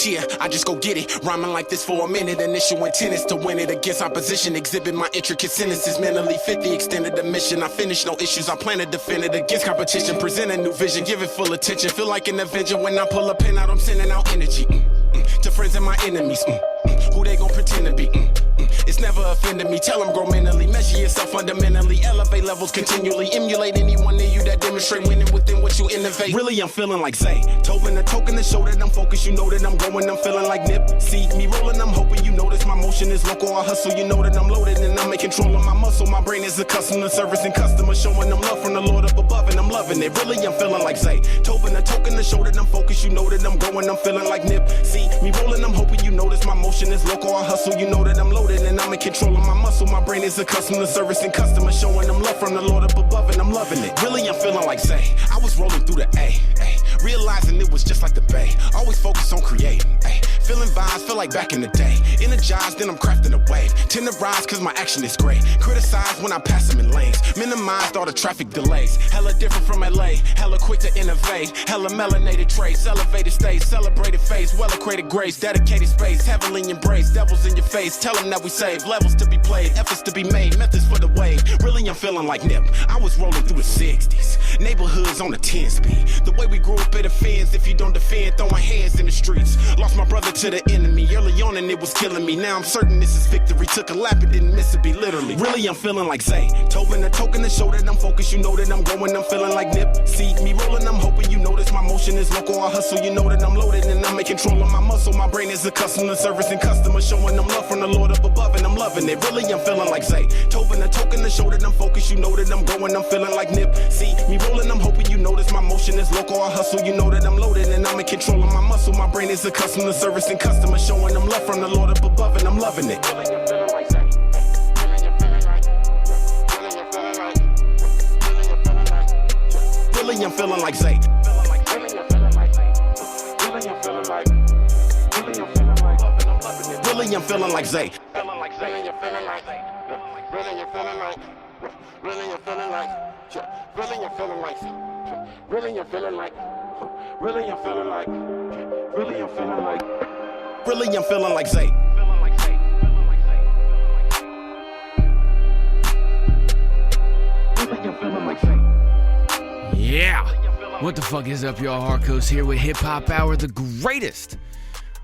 cheer, I just go get it. Rhyming like this for a minute, initial intent is to win it. Against opposition, exhibit my intricate sentences. Mentally fit the extent of the mission. I finish, no issues, I plan to defend it. Against competition, present a new vision, give it full attention. Feel like an Avenger when I pull a pen out, I'm sending out energy. To friends and my enemies, who they gon' pretend to be. It's never offended me, tell them grow mentally. Measure yourself fundamentally, elevate levels continually. Emulate anyone near you that demonstrate winning within what you innovate. Really, I'm feeling like Zay. Tobin, the token to show that I'm focused. You know that I'm growing, I'm feeling like Nip. See me rolling, I'm hoping you notice my motion is local. I hustle, you know that I'm loaded and I'm in control of my muscle. My brain is accustomed to servicing customers, showing them love from the Lord up above, and I'm loving it. Really, I'm feeling like Zay. Tobin, the token to show that I'm focused. You know that I'm growing, I'm feeling like Nip. See me rolling, I'm hoping you notice my motion is local. I hustle, you know that I'm loaded and I'm in control of my muscle. My brain is accustomed to servicing customers, showing them love from the Lord up above, and I'm loving it. Really, I'm feeling like Zay. I was rolling through the A, realizing it was just like the Bay. Always focused on creating, feeling vibes, feel like back in the day. Energized, then I'm crafting a wave. Tend to rise, cause my action is great. Criticize when I pass them in lanes. Minimized all the traffic delays. Hella different from LA, hella quick to innovate. Hella melanated traits, elevated stage, celebrated face, well-equated grace, dedicated space, heavily embraced. Devils in your face, tell them that we save. Levels to be played, efforts to be made, methods for the wave. Really, I'm feeling like Nip. I was rolling through the 60s, neighborhoods on the 10 speed. The way we grew up, it offends if you don't defend, throwing hands in the streets. Lost my brother to the enemy early on and it was killing me. Now I'm certain this is victory. Took a lap and didn't miss it, be literally. Really, I'm feeling like Zay. Tobin, the token to show that I'm focused. You know that I'm growing, I'm feeling like Nip. See me rolling, I'm hoping you notice my motion is local. I hustle, you know that I'm loaded and I'm in control of my muscle. My brain is accustomed to servicing customers, showing them love from the Lord up above, and I'm loving it. Really, I'm feeling like Zay. Tobin, the token to show that I'm focused. You know that I'm growing, I'm feeling like Nip. See me rolling, I'm hoping you notice my motion is local. I hustle, you know that I'm loaded and I'm in control of my muscle. My brain is accustomed to servicing customers, showing them love from the Lord up above, and I'm loving it. Really, I'm feeling like Zay. Really, I'm feeling like Zay. Yeah. What the fuck is up, y'all? Harkos here with HipHop Hour, the greatest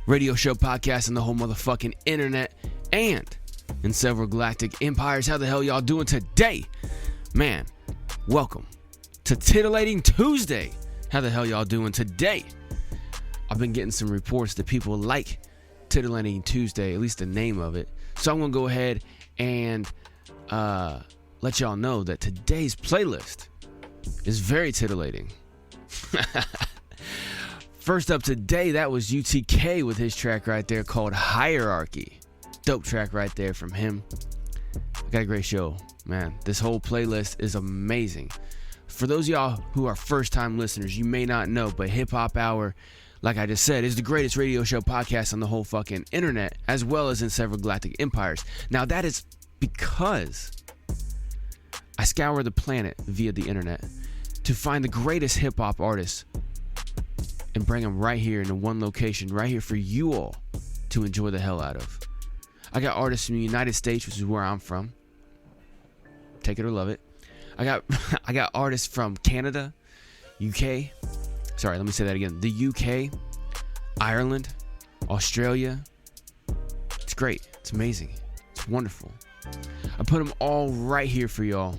radio show podcast on the whole motherfucking internet and in several galactic empires. How the hell y'all doing today? Man, welcome to Titillating Tuesday. How the hell y'all doing today? I've been getting some reports that people like Titillating Tuesday, at least the name of it. So I'm going to go ahead and let y'all know that today's playlist is very titillating. First up today, that was UTK with his track right there called Hierarchy. Dope track right there from him. I got a great show, man. This whole playlist is amazing. For those of y'all who are first-time listeners, you may not know, but HipHop Hour, like I just said, is the greatest radio show podcast on the whole fucking internet, as well as in several galactic empires. Now, that is because I scour the planet via the internet to find the greatest hip-hop artists and bring them right here into one location, right here for you all to enjoy the hell out of. I got artists from the United States, which is where I'm from. Take it or love it. I got artists from Canada, UK. Sorry, let me say that again. The UK, Ireland, Australia. It's great. It's amazing. It's wonderful. I put them all right here for y'all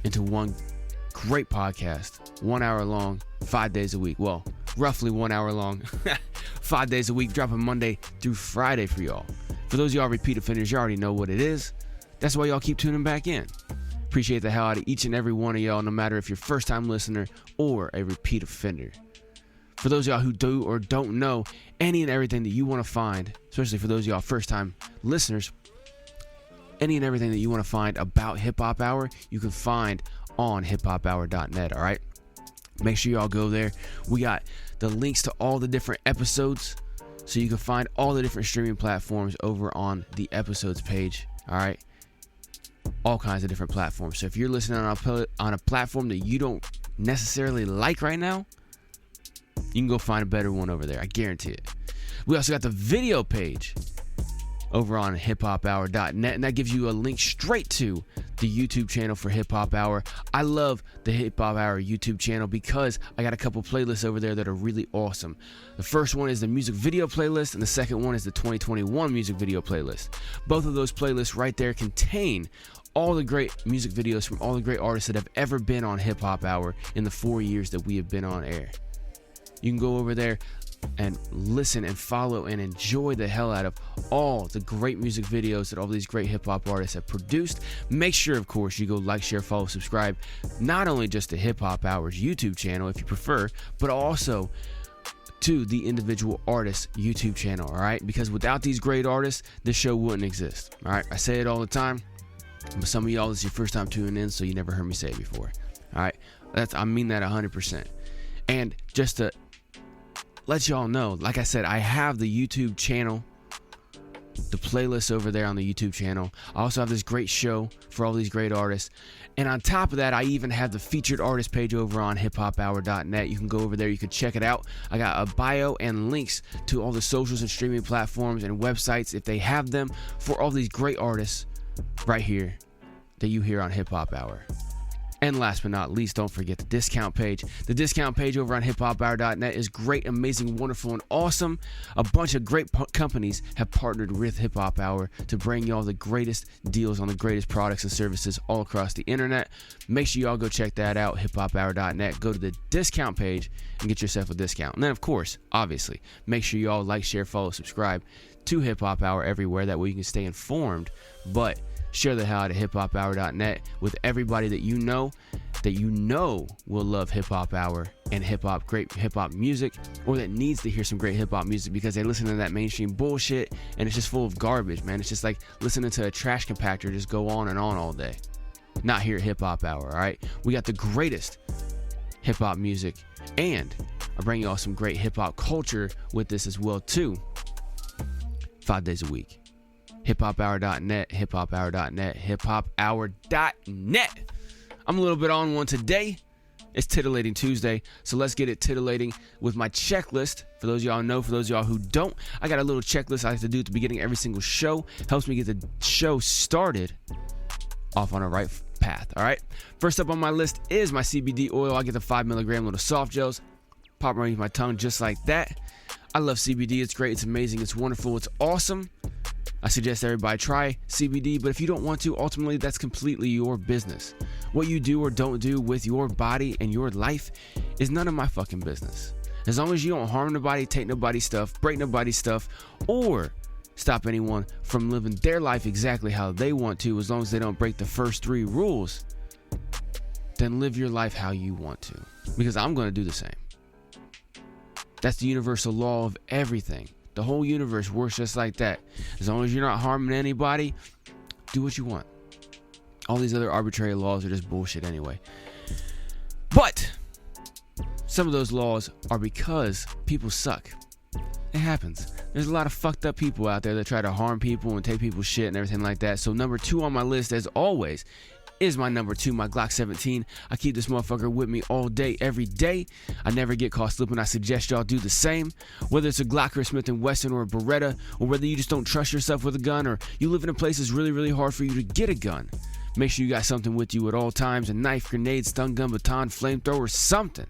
into one great podcast. 1 hour long, 5 days a week. Well, roughly 1 hour long, 5 days a week, dropping Monday through Friday for y'all. For those of y'all repeat offenders, you already know what it is. That's why y'all keep tuning back in. Appreciate the hell out of each and every one of y'all, no matter if you're a first-time listener or a repeat offender. For those of y'all who do or don't know any and everything that you want to find, especially for those of y'all first-time listeners, any and everything that you want to find about HipHop Hour, you can find on hiphophour.net, all right? Make sure y'all go there. We got the links to all the different episodes, so you can find all the different streaming platforms over on the episodes page, all right? All kinds of different platforms. So if you're listening on a platform that you don't necessarily like right now, You can go find a better one over there. I guarantee it. We also got the video page over on hiphophour.net, and that gives you a link straight to the YouTube channel for Hip Hop Hour. I love the Hip Hop Hour YouTube channel because I got a couple playlists over there that are really awesome. The first one is the music video playlist, and the second one is the 2021 music video playlist. Both of those playlists right there contain all the great music videos from all the great artists that have ever been on Hip Hop Hour in the 4 years that we have been on air. You can go over there and listen and follow and enjoy the hell out of all the great music videos that all these great hip-hop artists have produced. Make sure, of course, you go like, share, follow, subscribe, not only just to Hip Hop Hour's YouTube channel if you prefer, but also to the individual artist's YouTube channel, all right? Because without these great artists, this show wouldn't exist, all right? I say it all the time, but some of y'all, this is your first time tuning in, so you never heard me say it before, all right? I mean that 100%. And just to let y'all know, like I said, I have the YouTube channel, the playlist over there on the YouTube channel. I also have this great show for all these great artists. And on top of that, I even have the featured artist page over on hiphophour.net. You can go over there, you can check it out. I got a bio and links to all the socials and streaming platforms and websites, if they have them, for all these great artists right here that you hear on Hip Hop Hour. And last but not least, don't forget the discount page. The discount page over on hiphophour.net is great, amazing, wonderful, and awesome. A bunch of great companies have partnered with Hip Hop Hour to bring y'all the greatest deals on the greatest products and services all across the internet. Make sure y'all go check that out, hiphophour.net. Go to the discount page and get yourself a discount. And then, of course, obviously, make sure y'all like, share, follow, subscribe to Hip Hop Hour everywhere. That way you can stay informed. But share the hell out of hiphophour.net with everybody that you know will love Hip Hop Hour and great hip hop music, or that needs to hear some great hip hop music because they listen to that mainstream bullshit and it's just full of garbage, man. It's just like listening to a trash compactor just go on and on all day. Not here at Hip Hop Hour, all right? We got the greatest hip hop music, and I bring y'all some great hip hop culture with this as well too. 5 days a week. hiphophour.net, hiphophour.net, hiphophour.net. I'm a little bit on one today. It's Titillating Tuesday, so let's get it titillating with my checklist. For those of y'all who know, for those of y'all who don't, I got a little checklist I like to do at the beginning of every single show. Helps me get the show started off on the right path, all right? First up on my list is my CBD oil. I get the 5 milligram little soft gels. Pop right in my tongue just like that. I love CBD. It's great. It's amazing. It's wonderful. It's awesome. I suggest everybody try CBD, but if you don't want to, ultimately that's completely your business. What you do or don't do with your body and your life is none of my fucking business. As long as you don't harm nobody, take nobody's stuff, break nobody's stuff, or stop anyone from living their life exactly how they want to, as long as they don't break the first 3 rules, then live your life how you want to. Because I'm going to do the same. That's the universal law of everything. The whole universe works just like that. As long as you're not harming anybody, do what you want. All these other arbitrary laws are just bullshit anyway. But some of those laws are because people suck. It happens. There's a lot of fucked up people out there that try to harm people and take people's shit and everything like that. So number 2 on my list, as always, is my number 2, my Glock 17. I keep this motherfucker with me all day, every day. I never get caught slipping. I suggest y'all do the same. Whether it's a Glock or a Smith & Wesson or a Beretta, or whether you just don't trust yourself with a gun, or you live in a place that's really, really hard for you to get a gun, make sure you got something with you at all times. A knife, grenade, stun gun, baton, flamethrower, something.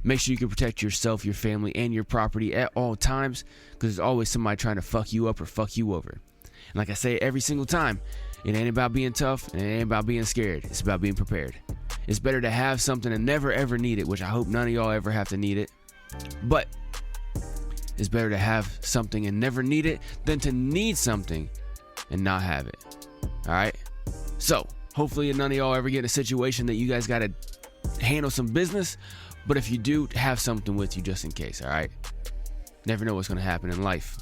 Make sure you can protect yourself, your family, and your property at all times, because there's always somebody trying to fuck you up or fuck you over. And like I say every single time, it ain't about being tough, and it ain't about being scared. It's about being prepared. It's better to have something and never ever need it, which I hope none of y'all ever have to need it. But it's better to have something and never need it than to need something and not have it. All right? So hopefully none of y'all ever get in a situation that you guys got to handle some business. But if you do, have something with you just in case. All right? Never know what's going to happen in life.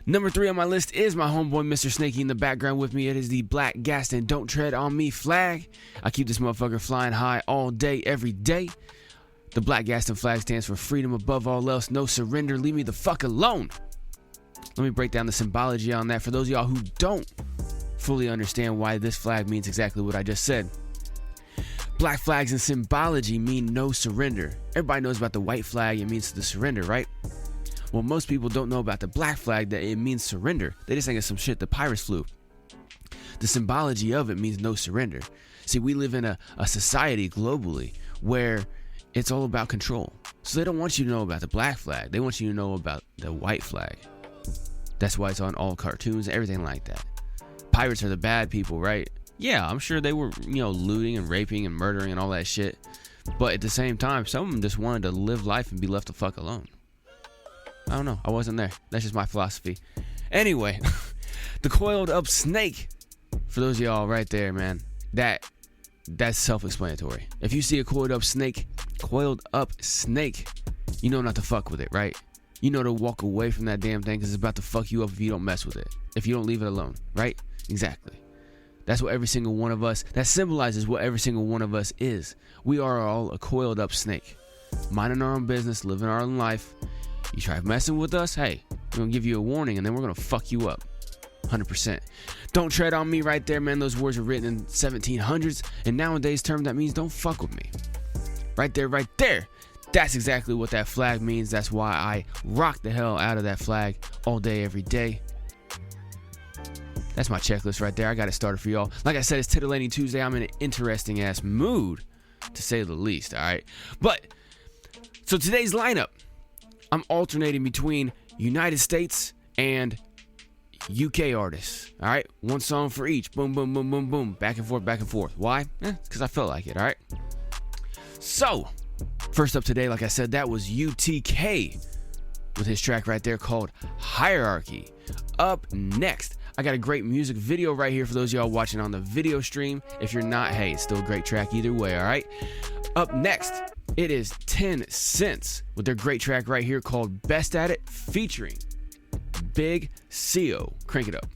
Number 3 on my list is my homeboy Mr. Snakey in the background with me. It is the Black Gaston Don't Tread on Me flag. I keep this motherfucker flying high all day, every day. The Black Gaston flag stands for freedom above all else, no surrender, leave me the fuck alone. Let me break down the symbology on that for those of y'all who don't fully understand why this flag means exactly what I just said. Black flags and symbology mean no surrender. Everybody knows about the white flag, it means to surrender, right? Well, most people don't know about the black flag, that it means surrender. They just think it's some shit the pirates flew. The symbology of it means no surrender. See, we live in a society globally where it's all about control. So they don't want you to know about the black flag. They want you to know about the white flag. That's why it's on all cartoons and everything like that. Pirates are the bad people, right? Yeah, I'm sure they were, looting and raping and murdering and all that shit. But at the same time, some of them just wanted to live life and be left the fuck alone. I don't know. I wasn't there. That's just my philosophy. Anyway, the coiled up snake. For those of y'all right there, man, that's self-explanatory. If you see a coiled up snake, you know not to fuck with it, right? You know to walk away from that damn thing because it's about to fuck you up if you don't mess with it. If you don't leave it alone, right? Exactly. That's what every single one of us, that symbolizes what every single one of us is. We are all a coiled up snake. Minding our own business, living our own life. You try messing with us, hey, we're going to give you a warning and then we're going to fuck you up. 100%. Don't tread on me right there, man. Those words were written in 1700s. And nowadays term, that means don't fuck with me. Right there, right there. That's exactly what that flag means. That's why I rock the hell out of that flag all day, every day. That's my checklist right there. I got it started for y'all. Like I said, it's Titillating Tuesday. I'm in an interesting ass mood, to say the least, all right? But, so today's lineup, I'm alternating between United States and UK artists, all right? One song for each. Boom, boom, boom, boom, boom. Back and forth, back and forth. Why? Because I felt like it, all right? So, first up today, like I said, that was UTK with his track right there called Hierarchy. Up next, I got a great music video right here for those of y'all watching on the video stream. If you're not, hey, it's still a great track either way, all right? Up next, it is TenSence with their great track right here called Best At It featuring Big Siyo. Crank it up.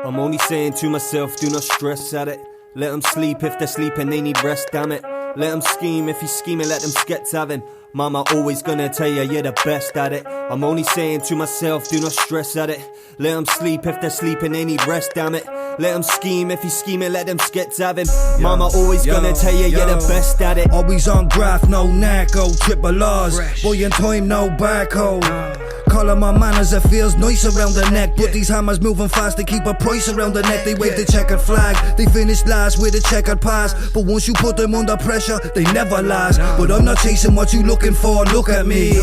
I'm only saying to myself, do not stress at it. Let them sleep if they're sleeping, they need rest, damn it. Let them scheme if he's scheming, let them skets have him. Mama always gonna tell you you're the best at it. I'm only saying to myself, do not stress at it. Let them sleep if they're sleeping, they need rest, damn it. Let him scheme if he's scheming, let them skets have him. Mama always gonna tell you you're the best at it. Always on graph, no NACO, triple R's. Boy in time, no barcode. Collar my manners, it feels nice around the neck. But these hammers moving fast, they keep a price around the neck. They wave the checkered flag, they finish last with a checkered pass. But once you put them under pressure, they never last. But I'm not chasing what you looking for, look at me.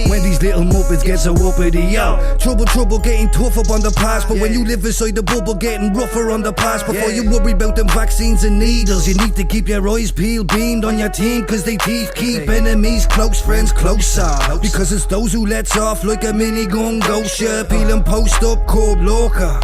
When these little muppets get so uppity, yo. Trouble getting tough up on the pass. But when you live inside the bubble, getting rougher on the pass. Before you worry about them vaccines and needles, you need to keep your eyes peeled, beamed on your team. Cause they teeth keep enemies, close friends closer. Because it's those who lets off like a minigun gosha, peeling post up, cold loca.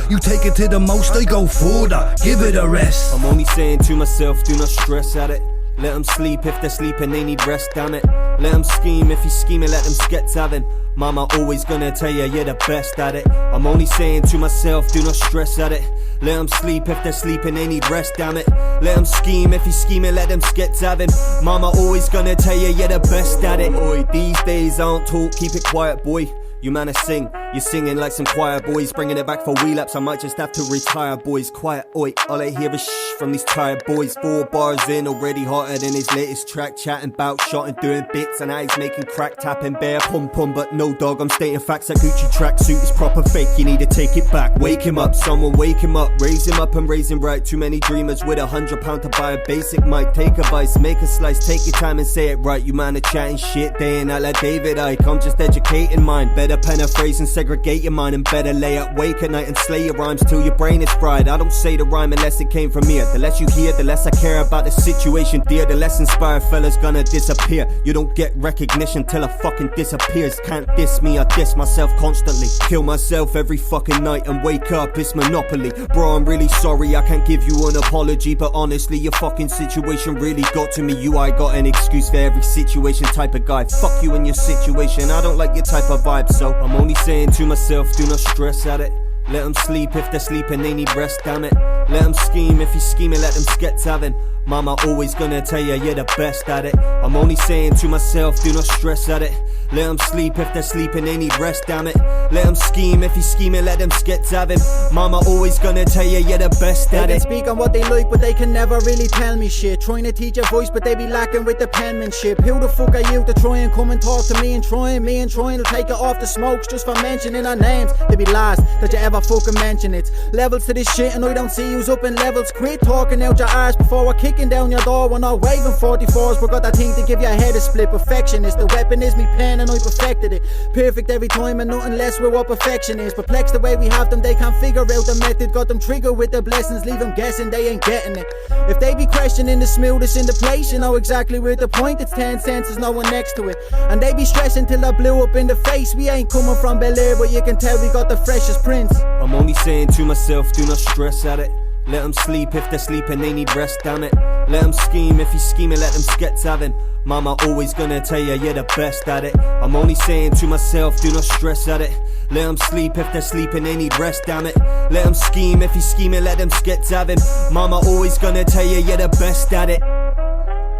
You take it to the most, I go further, give it a rest. I'm only saying to myself, do not stress at it. Let them sleep if they're sleeping, they need rest, damn it. Let them scheme if he's scheming, let them skets have him. Mama always gonna tell you you're the best at it. I'm only saying to myself, do not stress at it. Let them sleep if they're sleeping, they need rest, damn it. Let them scheme if he's scheming, let them skets have him. Mama always gonna tell you you're the best at it. Oi, these days I don't talk, keep it quiet, boy. You man to sing, you're singing like some choir boys. Bringing it back for relapse, I might just have to retire, boys. Quiet, oi, all I hear is shh from these tired boys. 4 bars in, already hotter than his latest track. Chatting about shot and doing bits, and how he's making crack, tapping bare pum, but no dog, I'm stating facts. That Gucci tracksuit is proper fake, you need to take it back. Wake him up, someone wake him up. Raise him up and raise him right. Too many dreamers with £100 to buy a basic mic. Take a vice, make a slice, take your time and say it right. You man are chatting shit, they ain't out like David Icke. I'm just educating mine, better pen a phrase and segregate your mind. And better lay up, wake at night and slay your rhymes till your brain is fried. I don't say the rhyme unless it came from here. The less you hear, the less I care about the situation, dear. The less inspired fella's gonna disappear. You don't get recognition till it fucking disappears. Can't diss me, I diss myself constantly. Kill myself every fucking night and wake up, it's Monopoly. Bro, I'm really sorry, I can't give you an apology, but honestly, your fucking situation really got to me. I got an excuse for every situation type of guy. Fuck you and your situation, I don't like your type of vibe. So I'm only saying to myself, do not stress at it. Let them sleep if they're sleeping, they need rest, damn it. Let them scheme if he's scheming, let them skets having. Mama always gonna tell you you're the best at it. I'm only saying to myself, do not stress at it. Let them sleep if they're sleeping, they need rest, damn it. Let them scheme if he's scheming, let them skets have him. Mama always gonna tell you you're the best at it. They can speak on what they like, but they can never really tell me shit. Trying to teach a voice, but they be lacking with the penmanship. Who the fuck are you to try and come and talk to me and trying to take it off the smokes just for mentioning our names? They be last that you ever fucking mention it. Levels to this shit and I don't see who's up in levels. Quit talking out your ass before we're kicking down your door. We're not waving 44s, we got that thing to give your head a split. Perfectionist, the weapon is me pen and I perfected it. Perfect every time and nothing less with what perfection is. Perplexed the way we have them, they can't figure out the method. Got them triggered with the blessings, leave them guessing they ain't getting it. If they be questioning the smoothest in the place, you know exactly where the point. It's TenSence, there's no one next to it. And they be stressing till I blew up in the face. We ain't coming from Bel Air, but you can tell we got the freshest prints. I'm only saying to myself, do not stress at it. Let them sleep if they're sleeping, they need rest, damn it. Let them scheme if he's scheming, let them skets having. Mama always gonna tell you you're the best at it. I'm only saying to myself, do not stress at it. Let them sleep if they're sleeping, they need rest, damn it. Let them scheme if he's scheming, let them skets have him. Mama always gonna tell you you're the best at it.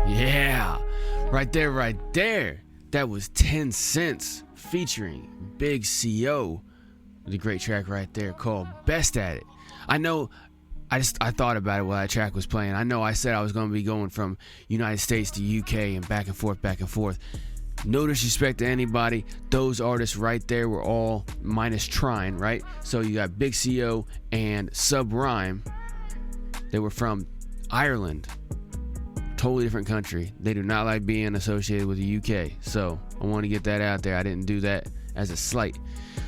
Yeah, right there. That was TenSence featuring Big Siyo with a great track right there called Best at It. I know, I thought about it while that track was playing. I know I said I was going to be going from United States to UK and back and forth. No disrespect to anybody. Those artists right there were all minus Trine, right? So you got Big Siyo and Subrime. They were from Ireland. Totally different country. They do not like being associated with the UK. So I want to get that out there. I didn't do that as a slight.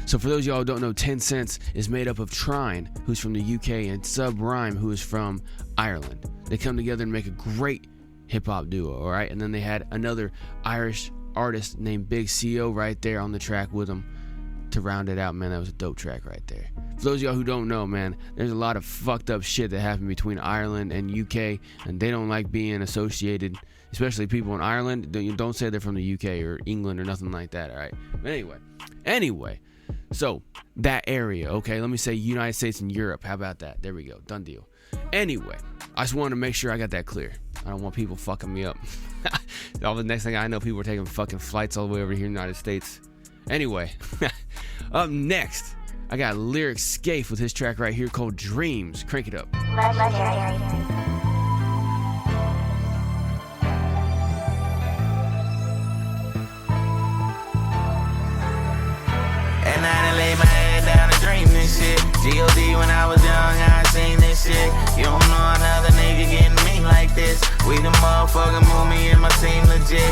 So for those of y'all who don't know, TenSence is made up of Trine, who's from the UK, and Subrime, who is from Ireland. They come together and make a great hip-hop duo, all right? And then they had another Irish artist named Big Siyo right there on the track with them to round it out. Man, that was a dope track right there. For those of y'all who don't know, man, there's a lot of fucked up shit that happened between Ireland and UK, and they don't like being associated, especially people in Ireland. Don't say they're from the UK or England or nothing like that, all right? But anyway, so that area, okay, let me say United States and Europe. How about that? There we go, done deal. Anyway, I just wanted to make sure I got that clear. I don't want people fucking me up. All the next thing I know, people are taking fucking flights all the way over here in the United States. Anyway, up next, I got Lyrik Scaife with his track right here called Dreams. Crank it up. And I done laid my head down and dreamed this shit. G.O.D. when I was young, I seen this shit. You don't know another nigga getting me like this. We the motherfucker move me and my team legit.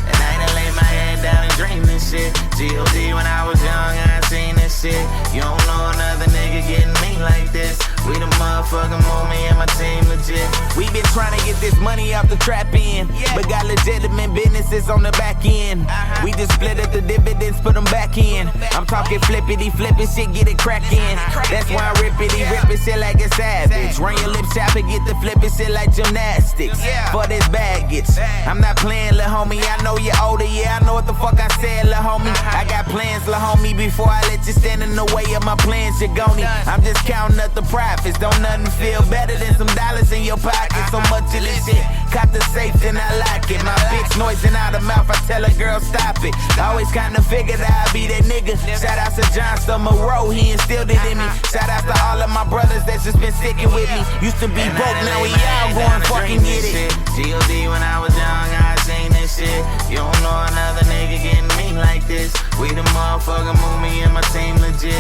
And I done laid my head down and dreamed this shit. G.O.D. when I was young, I seen this shit. You don't know another nigga getting me like this. We the motherfucker move me and my team legit. We been trying to get this money out the trap end, but got legitimate businesses on the back end. We just split up the dividends, put them back in. I'm talking flippity flipping shit, get it crackin'. That's why I'm rippity ripping shit like a savage. Run your lips chop and get the flipping shit like gymnastics. For this baggage, I'm not playing, lil' homie. I know you're older, yeah, I know what the fuck I said, lil' homie. I got plans, lil' homie, before I let you stand in the way of my plans, you're gony. I'm just counting up the profits, don't nothing feel better than some dollars in your pocket. So much of this shit, cop the safe and I lock it. My bitch noising out of mouth, I tell a girl stop it. I always kinda figured I'd be that nigga. Shout out to John Monroe, he instilled it in me. Shout out to all of my brothers that's just been sticking with me. Used to be broke, now we all going fucking get it. G.O.D. when I was young, I seen this shit. You don't know another nigga getting me like this. We the motherfucker move me and my team legit.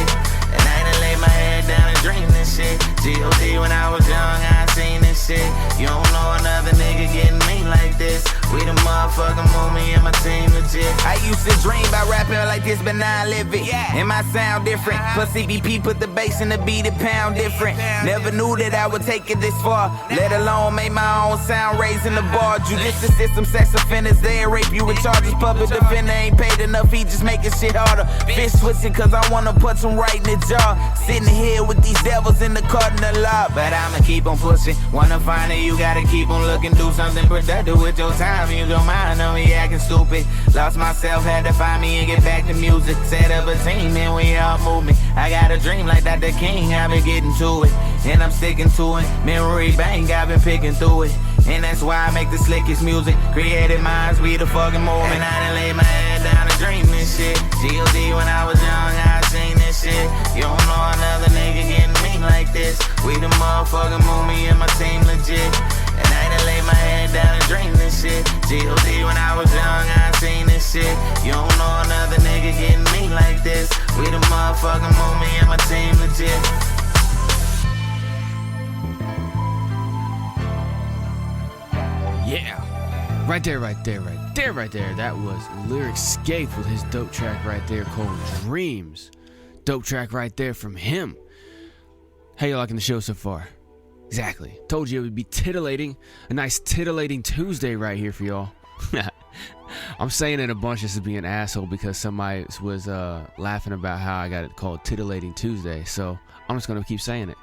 And I done laid my head down and dreamed this shit. G.O.D. when I was young, I seen this shit. You don't know another nigga getting me like this. We the motherfucker move me and my team legit. I used to dream about rapping like this, but now I live it. And my sound different. Plus CBP put the bass in the beat, it pound different. Never knew that I would take it this far, let alone make my own sound, raising the bar. Judicial system, sex offenders, they rape you with charges. Public defender ain't paid enough, he just making shit harder. Fish twisting cause I wanna put some right in the jar. Sitting here with these devils in the cardinal law, but I'ma keep on pushing. Wanna find it, you gotta keep on looking. Do something productive with your time. time you don't mind on me acting stupid. Lost myself, had to find me and get back to music. Set up a team and we all move me. I got a dream like Dr. King, I've been getting to it. And I'm sticking to it. Memory bank, I've been picking through it. And that's why I make the slickest music. Creative minds, we the fucking movement. I done laid my head down and dream this shit. G.O.D. when I was young, I seen this shit. You don't know another nigga getting me like this. We the motherfucking movie and my team legit. And I done laid my head down and dream this shit. G.O.D. when I was young, I seen this shit. You don't know another nigga getting me like this. We the motherfucking movie and my team legit. Yeah. Right there. That was Lyrik Scaife with his dope track right there called Dreams. Dope track right there from him. How you liking the show so far? Exactly. Told you it would be titillating. A nice titillating Tuesday right here for y'all. I'm saying it a bunch just to be an asshole because somebody was laughing about how I got it called Titillating Tuesday. So I'm just going to keep saying it.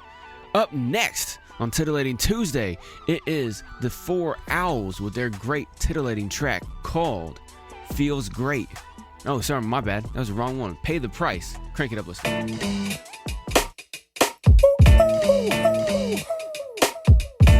Up next on Titillating Tuesday, it is the 4 Owls with their great titillating track called Feels Great. Oh, sorry, my bad. That was the wrong one. Pay the Price. Crank it up, let's go.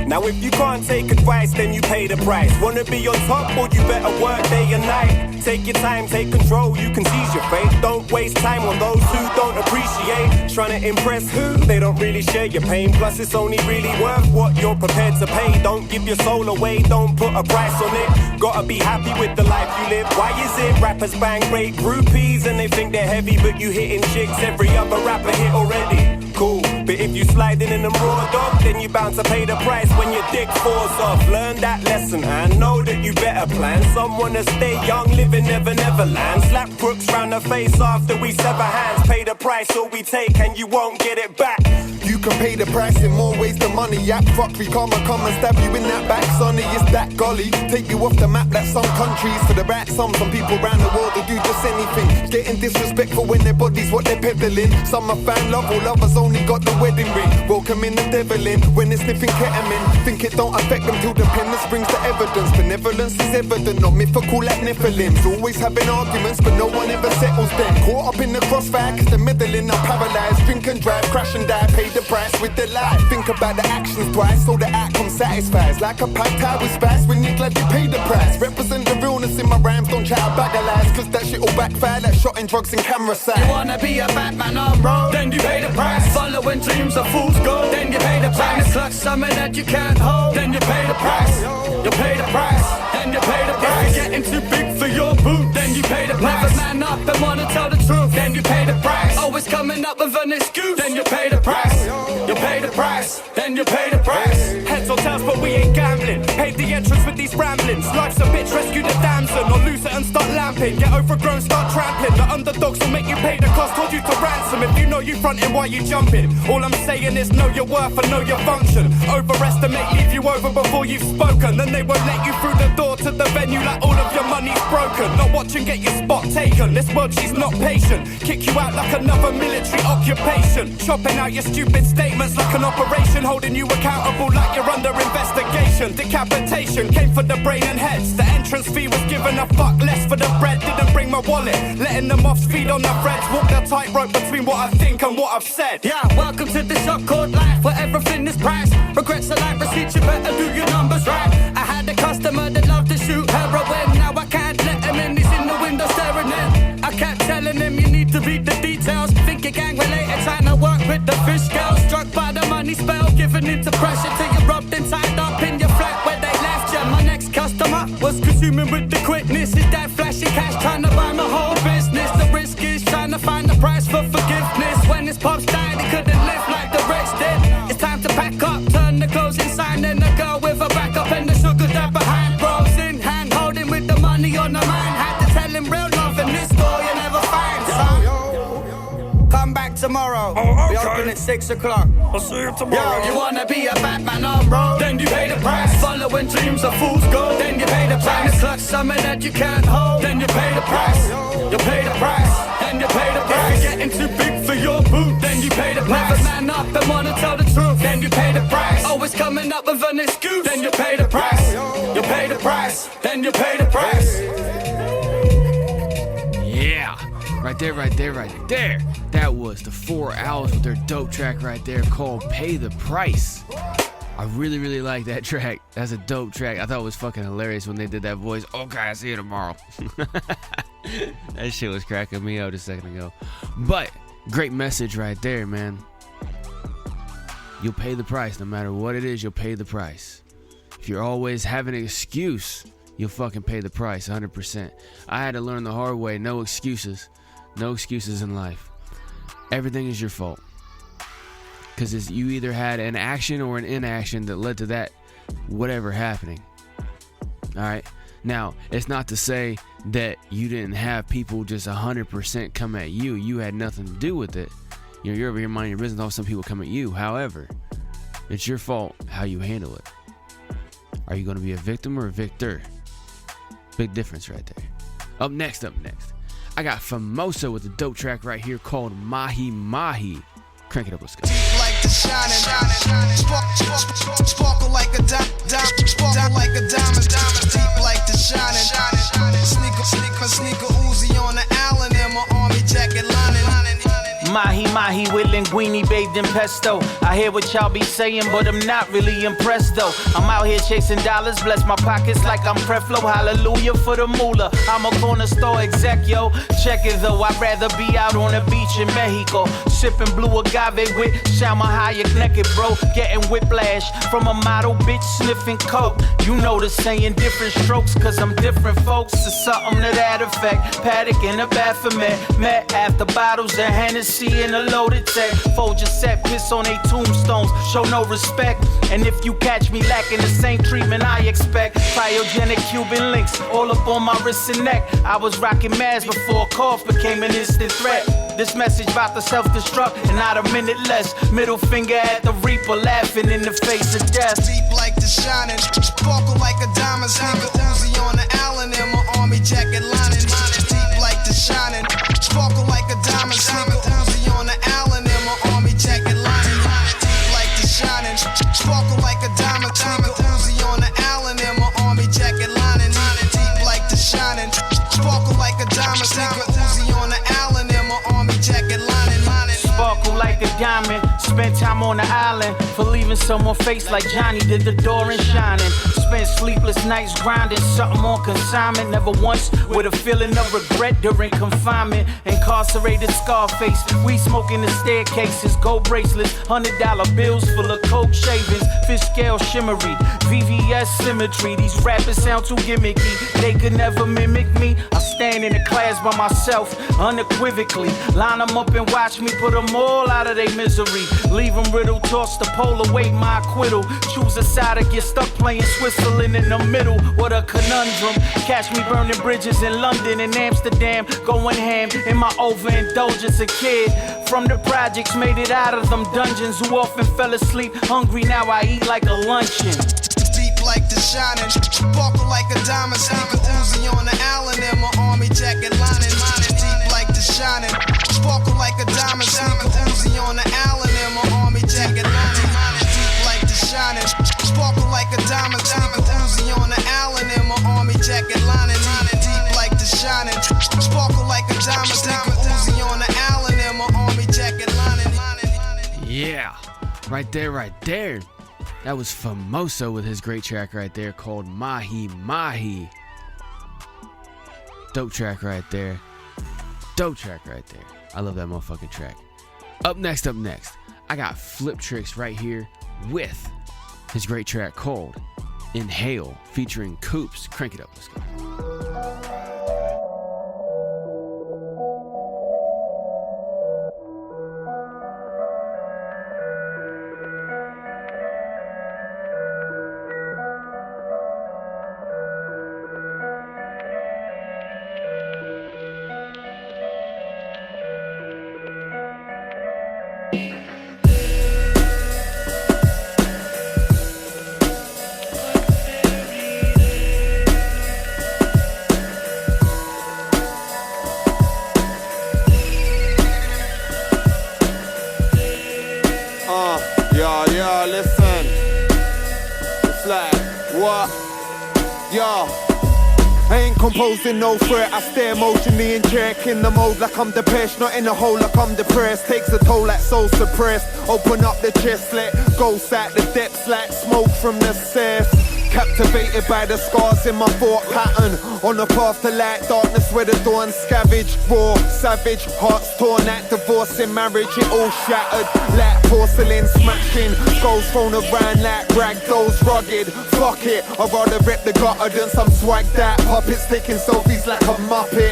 Now if you can't take advice, then you pay the price. Wanna be on top, or you better work day and night. Take your time, take control, you can seize your fate. Don't waste time on those who don't appreciate. Trying to impress who? They don't really share your pain. Plus it's only really worth what you're prepared to pay. Don't give your soul away, don't put a price on it. Gotta be happy with the life you live. Why is it rappers bang great groupies and they think they're heavy, but you hitting chicks every other rapper hit already? Cool, but if you sliding in them raw dog, then you bound to pay the price when your dick falls off. Learn that lesson and know that you better plan. Someone to stay young, living never land. Slap crooks round the face after we sever hands. Pay the price all we take and you won't get it back. You can pay the price in more ways than money. Yak fuckery, karma come and stab you in that back, sonny. It's that golly, take you off the map like some countries. For the rat, some people around the world will do just anything. Getting disrespectful when their body's what they're peddling. Some are fan love, all lovers only got the wedding ring. Welcoming the devil in when they're sniffing ketamine. Think it don't affect them till dependence brings the evidence. Benevolence is evident, not mythical like Nephilims. Always having arguments, but no one ever settles them. Caught up in the crossfire, cause the meddling are paralyzed. Drink and drive, crash and die, pay the price with their life. Think about the actions twice, so the outcome satisfies. Like a pad thai with spice, when you're glad you paid the price. Represent the realness in my rhymes, don't try to bag a lies, cause that shit all backfire like shotting drugs and camera side. You wanna be a bad man on road, then you pay the price. Following dreams of fools go, then you pay the price. Clutch something that you can't hold, then you pay the price. You pay the price, then you pay the price. If you're getting too big for your boot, then you pay the price. Never man up and wanna tell the truth, then you pay the price. Always coming up with an excuse, then you pay the price. You pay the price, then you pay the price. Heads or tails, but we ain't gambling. Paid the entrance with these ramblings. Life's a bitch, rescue the damson. Or lose it and start lamping. Get overgrown, start trampling. The underdogs will make you pay the cost. Told you to ransom. If you know you fronting, why you jumping? All I'm saying is know your worth and know your function. Overestimate, leave you over before you've spoken. Then they won't let you through the door to the venue like all of your money's broken. Not watching, get your spot taken. This world, she's not patient. Kick you out like another military occupation. Chopping out your stupid statements like an operation. Holding you accountable like you're under investigation. Decapitation came for the brain and heads. The entrance fee was given a fuck less for the bread. Didn't bring my wallet. Letting them off speed on the threads. Walk the tightrope between what I think and what I've said. Yeah, welcome to the shop called life, where everything is priced. Regrets are like receipts, you better do your numbers right. I had a customer that loved to shoot heroin. Now I can't let him in, he's in the window staring in. I kept telling him you need to read the details. Think you're gang related, trying to work with the fish girls. Struck by the money spell, giving into pressure till you're rubbed and tied up in your flat where they left you. My next customer was consuming with the quickness. His dad flashing cash, trying to buy my whole business. The risk is trying to find the price for forgiveness. When his pops died, he couldn't live like the rich did. It's time to pack up, turn the closing sign, and a girl with a backup and the sugar dad behind. Rose in hand, holding with the money on the mind. Had to tell him real love in this store you never find, son. Come back tomorrow. We open at 6 o'clock. I'll see you tomorrow. Yo, you wanna be a bad man on road, then you pay the price. Following dreams of fools go, then you pay the price. Clutch something that you can't hold, then you pay the price. You pay the price, then you pay the price. If you're getting too big for your boot, then you pay the price. Never man up and wanna tell the truth, then you pay the price. Always coming up with an excuse, then you pay the price. You pay pay the price. Then you pay the price. Yeah, right there. That was the 4 Owls with their dope track right there called Pay the Price. I really like that track. That's a dope track. I thought it was fucking hilarious when they did that voice. Okay, I'll see you tomorrow. That shit was cracking me out a second ago. But great message right there, man. You'll pay the price. No matter what it is, you'll pay the price. If you're always having an excuse, you'll fucking pay the price 100%. I had to learn the hard way. No excuses. No excuses in life. Everything is your fault. Because you either had an action or an inaction that led to that whatever happening. Alright? Now, it's not to say that you didn't have people just 100% come at you. You had nothing to do with it. You know, you're over here minding your business, all some people come at you. However, it's your fault how you handle it. Are you going to be a victim or a victor? Big difference right there. Up next, I got Famoso with a dope track right here called Mahi. Crank it up, let's go. Like the shining, sparkle like a diamond, sparkle like a diamond, deep like the shining, sneaker Uzi on the island in my army jacket lining. Mahi with linguine bathed in pesto. I hear what y'all be saying, but I'm not really impressed though. I'm out here chasing dollars, bless my pockets like I'm Creflo. Hallelujah for the moolah. I'm a corner store exec, yo. Check it though, I'd rather be out on the beach in Mexico, sipping blue agave with Salma Hayek naked, bro. Getting whiplash from a model bitch sniffing coke. You know the saying, different strokes, cause I'm different folks. It's something to that effect. Paddock in the Baphomet, met after bottles of Hennessy in a loaded tech. Fold your set, piss on they tombstones, show no respect. And if you catch me lacking the same treatment I expect, cryogenic Cuban links all up on my wrist and neck. I was rocking Maz before cough became an instant threat. This message about the self-destruct and not a minute less. Middle finger at the reaper, laughing in the face of death. Deep like the shining, sparkle like a diamond, sneaker Uzi on the island in my army jacket lining. Deep like the shining, sparkle like a diamond, sneaker Uzi on the island in my army jacket lining. Deep like the shining, sparkle like a diamond, sneaker Uzi on the island in my army jacket lining. Deep like the shining, sparkle like a diamond, sneaker Uzi on the island in my army jacket lining. Sparkle like a diamond, spent time on the island for leaving someone face like Johnny did the door and shining. Spent sleepless nights grinding, something on consignment. Never once with a feeling of regret during confinement. Incarcerated Scarface, we smoking the staircases, gold bracelets, $100 bills full of coke shavings, fish scale shimmery, VVS symmetry. These rappers sound too gimmicky, they could never mimic me. I stand in the class by myself, unequivocally. Line them up and watch me put them all out of their misery. Leave them riddled, toss the pole, await my acquittal. Choose a side or get stuck playing Switzerland in the middle. What a conundrum. Catch me burning bridges in London and Amsterdam, going ham in my overindulgence. A kid from the projects made it out of them dungeons, who often fell asleep hungry. Now I eat like a luncheon. Deep like the shining, sparkle like a diamond, sneaker Uzi on the island in my army jacket lining. Deep like the shining, sparkle like a diamond, sneaker Uzi on the island in my army jacket lining. Deep like the shining, sparkle like a diamond, sneaker Uzi on the island in my army jacket lining. Deep like the shining, sparkle like a diamond, sneaker Uzi on the island in my army jacket lining. Yeah, right there. That was Famoso with his great track right there called Mahi. Dope track right there. I love that motherfucking track. Up next, I got Fliptrix right here with his great track called Inhale featuring Coops. Crank it up, let's go. yeah. I ain't composing no threat, I stare emotionally in check. In the mode like I'm depressed, not in a hole like I'm depressed. Takes a toll like soul suppressed. Open up the chest, let ghosts at the depths like smoke from the cess. Captivated by the scars in my thought pattern. On the path to light, darkness where the dawn scavenged. Raw, savage, hearts torn at divorce in marriage. It all shattered like porcelain smashing. Skulls thrown around like ragdolls rugged. Fuck it, I'd rather rip the gutter than some swagged out puppets taking selfies like a muppet.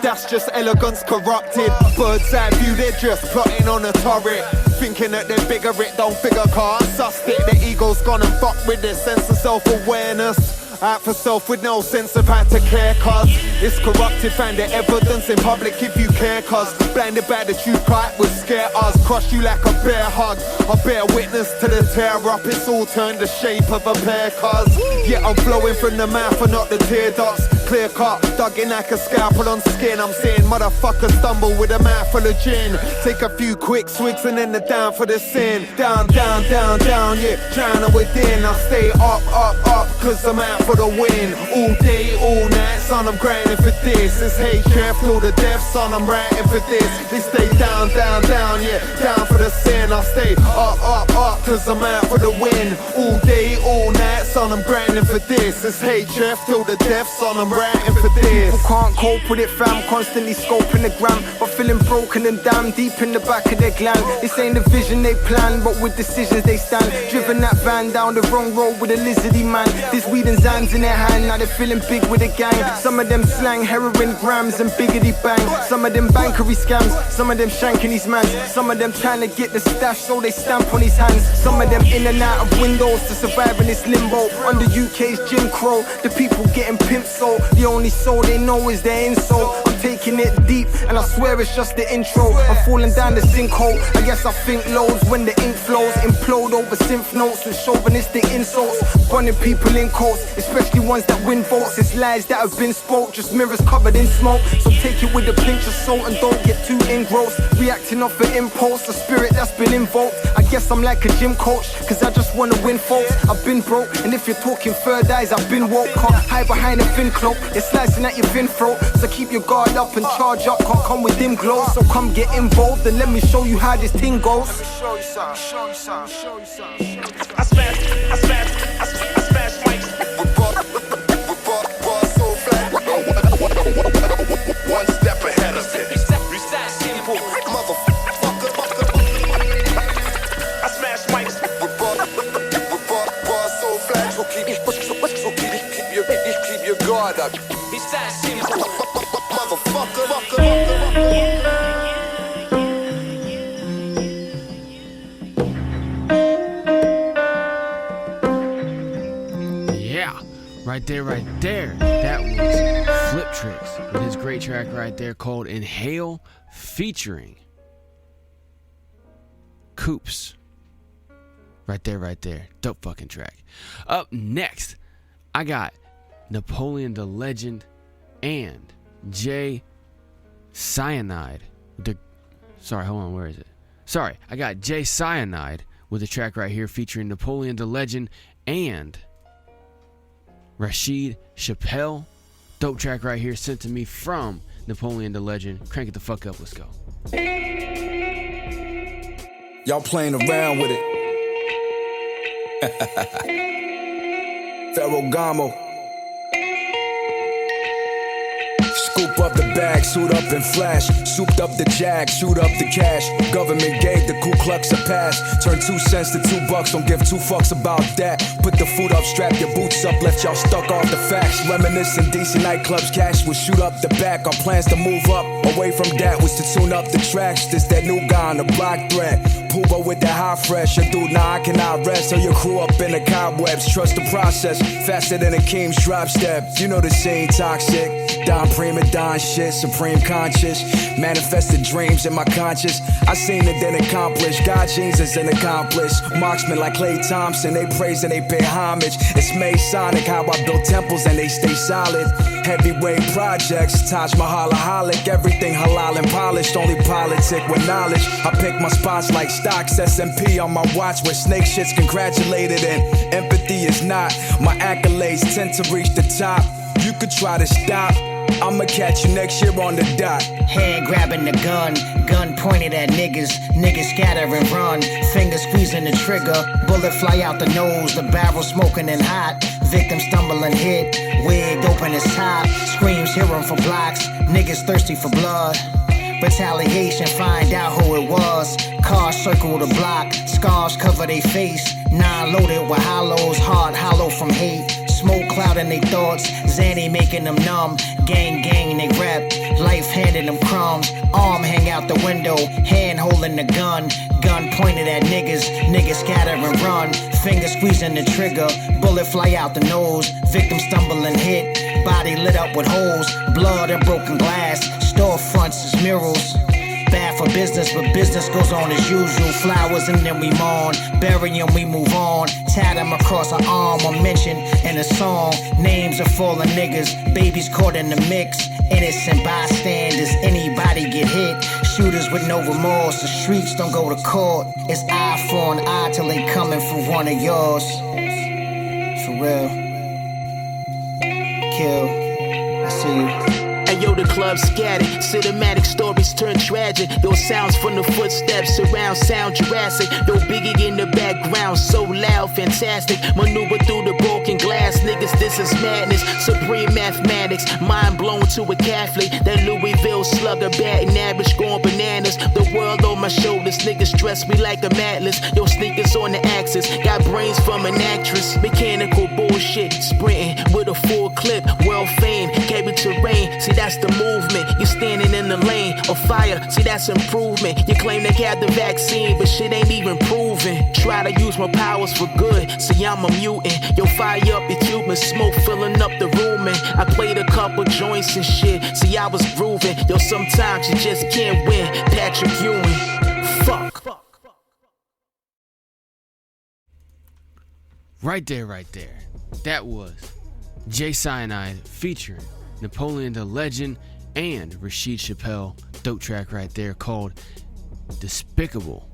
That's just elegance corrupted. Bird's eye view, they're just plotting on a turret. Thinking that they're bigger, it don't figure car. Sussed it, the ego's gone and fuck with their sense of self-awareness. Out for self with no sense of how to care, cause it's corrupted, find the evidence in public if you care, cause blinded by the truth, it would scare us. Crush you like a bear hug, I bear witness to the tear up. It's all turned the shape of a pear, cause yeah, I'm flowing from the mouth and not the tear ducts. Clear cut, dug in like a scalpel on skin. I'm saying motherfuckers stumble with a mouth full of gin. Take a few quick swigs and then the down for the sin. Down, down, down, down, yeah, drowning within. I stay up, up, up, cause I'm out for the win. All day, all night, son, I'm grinding for this. It's HF till the death, son, I'm writing for this. They stay down, down, down, yeah, down for the sin. I stay up, up, up, cause I'm out for the win. All day, all night, son, I'm grinding for this. It's HF till the death, son, I'm writing for this. People can't cope with it, fam, constantly scoping the gram, but feeling broken and damn deep in the back of their gland. This ain't the vision they plan, but with decisions they stand. Driven that van down the wrong road with a lizardy man. This weed and Zans in their hand, now they're feeling big with a gang. Some of them slang heroin grams and biggity bang. Some of them bankery scams, some of them shanking these mans. Some of them trying to get the stash so they stamp on his hands. Some of them in and out of windows to survive in this limbo. Under UK's Jim Crow, the people getting pimped so the only soul they know is their insole. I'm taking it deep and I swear it's just the intro. I'm falling down the sinkhole, I guess I think loads when the ink flows. Implode over synth notes with chauvinistic insults. Bunning people in courts, especially ones that win votes. It's lies that have been spoke, just mirrors covered in smoke. So take it with a pinch of salt and don't get too engrossed. Reacting off an impulse, a spirit that's been invoked. I guess I'm like a gym coach, cause I just wanna win folks. I've been broke, and if you're talking third eyes, I've been woke. Can't hide behind a thin cloak, it's slicing at your thin throat. So keep your guard up and charge up, can't come with dim glow. So come get involved and let me show you how this thing goes. Let me show you something, show you something, show you something. I smash mics. One step ahead of it. Reset simple, Motherfucker. I smash mics. Bars so flat, so keep your guard up. It's that simple. Motherfucker. Yeah, right there. That was Fliptrix with his great track right there called Inhale featuring Coops. Right there. Dope fucking track. Up next, I got Napoleon the Legend and Scienide. I got Scienide with a track right here featuring Napoleon the Legend and Rasheed, Chappell. Dope track right here sent to me from Napoleon the Legend. Crank it the fuck up, let's go. Y'all playing around with it. Ferragamo. Scoop up the bag, suit up and flash. Souped up the jag, shoot up the cash. Government gave the Ku Klux a pass. Turn 2 cents to $2, don't give 2 fucks about that. Put the food up, strap your boots up, left y'all stuck off the facts. Reminiscing DC nightclubs, cash will shoot up the back. Our plans to move up, away from that was to tune up the tracks. This that new guy on the block threat. Pooba with that high fresh, a dude, nah I cannot rest. Tell your crew up in the cobwebs, trust the process. Faster than a King's drop step, you know the scene toxic. Don prima don shit, supreme conscious. Manifested dreams in my conscious. I seen it then accomplished. God Jesus and accomplished. Marksmen like Klay Thompson, they praise and they pay homage. It's Masonic how I build temples and they stay solid. Heavyweight projects, Taj Mahal-aholic. Everything halal and polished, only politic with knowledge. I pick my spots like stocks, S&P on my watch where snake shit's congratulated and empathy is not. My accolades tend to reach the top. You could try to stop, I'ma catch you next year on the dot. Hand grabbing the gun pointed at niggas. Niggas scatter and run, finger squeezing the trigger. Bullet fly out the nose, the barrel smoking and hot. Victim stumble and hit, wig open his top. Screams hear him for blocks, niggas thirsty for blood. Retaliation, find out who it was. Cars circle the block, scars cover their face. 9 loaded with hollows, heart hollow from hate. Smoke clouding their thoughts, Zanny making them numb. Gang they rap, life handing them crumbs. Arm hang out the window, hand holding the gun. Gun pointed at niggas, niggas scatter and run. Finger squeezing the trigger, bullet fly out the nose. Victim stumble and hit, body lit up with holes. Blood and broken glass, storefronts is murals. Bad for business, but business goes on as usual. Flowers and then we mourn, bury them, we move on. Tat them across our arm or mention in a song. Names of fallen niggas, babies caught in the mix. Innocent bystanders, anybody get hit. Shooters with no remorse, the streets don't go to court. It's eye for an eye till they coming for one of yours. For real. Kill, I see you. Yo, the club scattered, cinematic stories turn tragic. Yo, sounds from the footsteps surround sound Jurassic. Yo, Biggie in the background, so loud, fantastic. Maneuver through the broken glass, niggas, this is madness. Supreme mathematics, mind blown to a Catholic. That Louisville slugger, batting average, going bananas. The world on my shoulders, niggas dress me like a atlas. Yo, sneakers on the axis, got brains from an actress. Mechanical bullshit, sprinting with a full clip. World fame, carry terrain, see that's the movement. You standing in the lane of fire, see that's improvement. You claim they got the vaccine, but shit ain't even proven. Try to use my powers for good, see I'm a mutant. Yo, fire up your Cuban, smoke filling up the room, and I played a couple joints and shit. See I was grooving. Yo, sometimes you just can't win. Patrick Ewing, fuck. Right there. That was Scienide featuring Napoleon the Legend and Rasheed Chappell. Dope track right there called Despicable.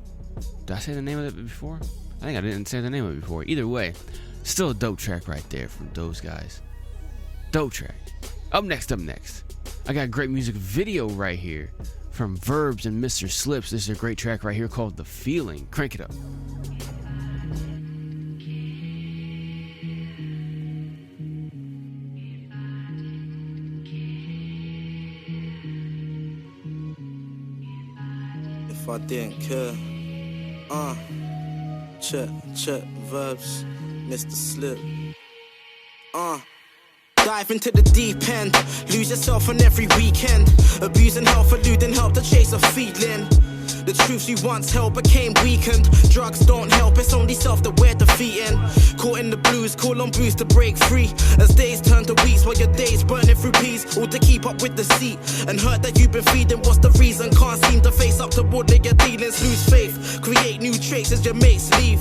Did I say the name of it before? I think I didn't say the name of it before. Either way, still a dope track right there from those guys. Dope track. Up next, I got a great music video right here from Verbz and Mr. Slipz. This is a great track right here called The Feeling. Crank it up. I didn't care. Check, Verbz, Mr. Slip. Dive into the deep end, lose yourself on every weekend. Abusing health, eluding help to chase a feeling. The truths you once held became weakened. Drugs don't help, it's only self that we're defeating. Caught in the blues, call on booze to break free. As days turn to weeks, while your days burning through peace. All to keep up with the seat. And hurt that you've been feeding, what's the reason? Can't seem to face up to all of your dealings. Lose faith, create new traits as your mates leave.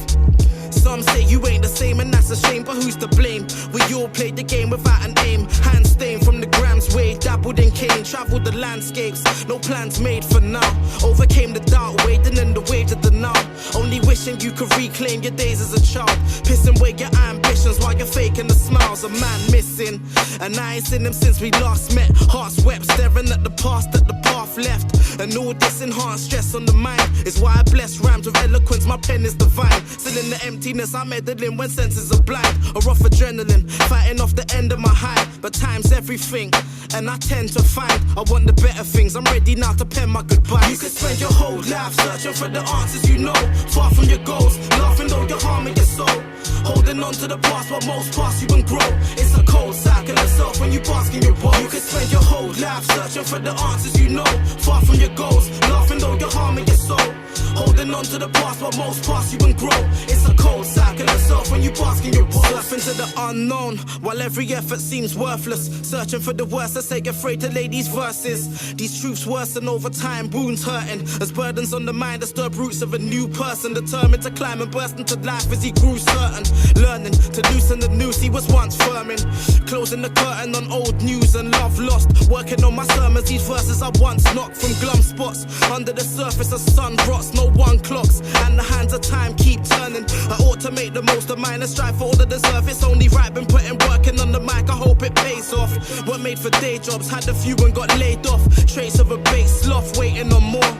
Some say you ain't the same and that's a shame, but who's to blame? We all played the game without an aim. Hand stained from the grams way, dabbled in cane, traveled the landscapes, no plans made for now. Overcame the doubt, wading in the waves of the now. Only wishing you could reclaim your days as a child. Pissing away your ambitions while you're faking the smiles. A man missing, and I ain't seen him since we last met. Hearts wept, staring at the past that the path left. And all this enhanced stress on the mind is why I bless rhymes with eloquence, my pen is divine. Still in the emptiness, I'm meddling when senses are blind. Or off adrenaline, fighting off the end of my high. But time's everything, and I tend to find I want the better things, I'm ready now to pen my goodbyes. You could spend your whole life searching for the answers you know. Far from your goals, laughing though you're harming your soul. Holding on to the past, but most past you and grow. It's a cold cycle of self when you bask in your woe. You could spend your whole life searching for the answers you know. Far from your goals, laughing though you're harming your soul. Holding on to the past, but most past you and grow. It's a cold cycle of self when you bask in your woe. into the unknown, while every effort seems worthless. Searching for the worst, I say afraid to lay these verses. These truths worsen over time, wounds hurting. As burdens on the mind disturb roots of a new person. Determined to climb and burst into life as he grew certain. Learning to loosen the noose he was once firming. Closing the curtain on old news and love lost. Working on my sermons, these verses I once knocked from glum spots. Under the surface the sun rots, no one clocks. And the hands of time keep turning. I ought to make the most of mine and strive for all the deserve. It's only right, been putting working on the mic, I hope it pays off. Weren't made for day jobs, had a few and got laid off. Trace of a base sloth, waiting on more.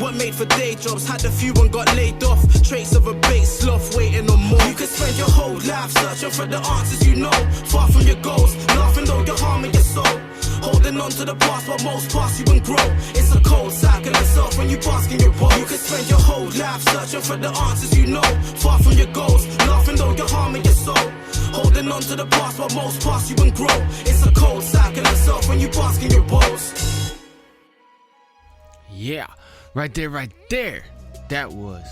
Weren't made for day jobs, had a few and got laid off. Trace of a base sloth, waiting on more. You could spend your whole life searching for the answers you know. Far from your goals, laughing though you're harming your soul. Holding on to the past, but most pass you and grow. It's a cold cycle itself when you bask in your bowl. You could spend your whole life searching for the answers you know. Far from your goals, laughing though you're harming your soul. Holding on to the past, but most pass you and grow. It's a cold cycle itself when you bask in your bowls. Yeah, right there. That was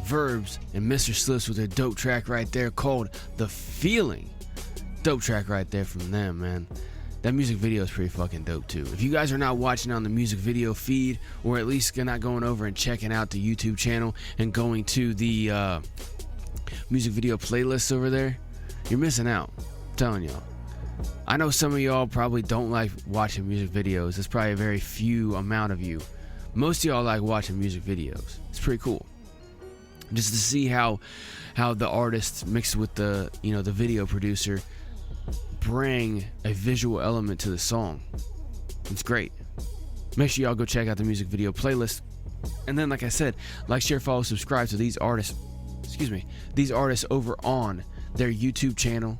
Verbz and Mr. Slipz with their dope track right there called The Feeling. Dope track right there from them, man. That music video is pretty fucking dope too. If you guys are not watching on the music video feed, or at least not going over and checking out the YouTube channel and going to the music video playlists over there, you're missing out. I'm telling y'all. I know some of y'all probably don't like watching music videos. There's probably a very few amount of you. Most of y'all like watching music videos. It's pretty cool. Just to see how the artist mixed with the the video producer bring a visual element to the song. It's great. Make sure y'all go check out the music video playlist. And then, like I said, like, share, follow, subscribe to these artists. These artists over on their YouTube channel.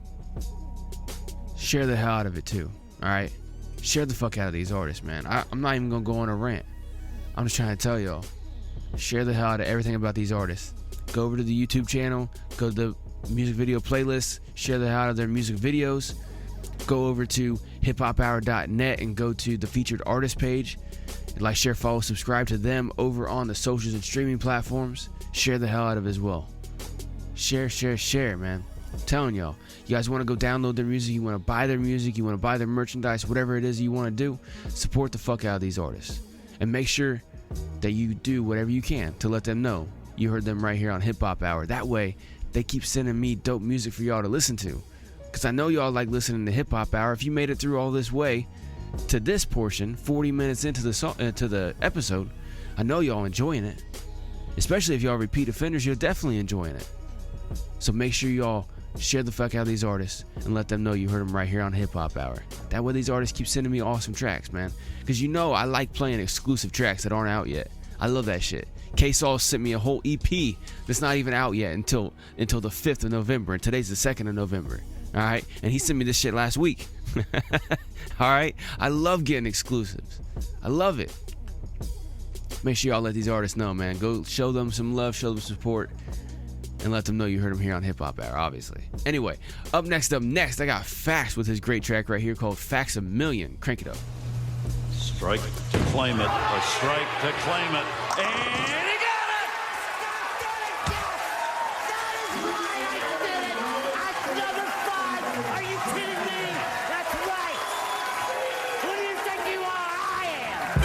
Share the hell out of it too. Alright? Share the fuck out of these artists, man. I'm not even gonna go on a rant. I'm just trying to tell y'all. Share the hell out of everything about these artists. Go over to the YouTube channel. Go to the music video playlist. Share the hell out of their music videos. Go over to hiphophour.net and go to the featured artist page. Like, share, follow, subscribe to them over on the socials and streaming platforms. Share the hell out of it as well. Share, man. I'm telling y'all. You guys want to go download their music, you want to buy their music, you want to buy their merchandise, whatever it is you want to do, support the fuck out of these artists. And make sure that you do whatever you can to let them know you heard them right here on Hip Hop Hour. That way, they keep sending me dope music for y'all to listen to. Because I know y'all like listening to Hip Hop Hour. If you made it through all this way to this portion, 40 minutes into the episode, I know y'all enjoying it. Especially if y'all repeat offenders, you're definitely enjoying it. So make sure y'all share the fuck out of these artists and let them know you heard them right here on Hip Hop Hour. That way these artists keep sending me awesome tracks, man. Because I like playing exclusive tracks that aren't out yet. I love that shit. K-Saul sent me a whole EP that's not even out yet until the 5th of November. And today's the 2nd of November. Alright? And he sent me this shit last week. Alright? I love getting exclusives. I love it. Make sure y'all let these artists know, man. Go show them some love, show them support, and let them know you heard them here on Hip Hop Hour, obviously. Anyway, up next, I got F.A.C.T.S with his great track right here called Factsamillion. Crank it up. Strike to claim it. A strike to claim it. And he got it! Another 5! Are you kidding me? That's right! Who do you think you are? I am!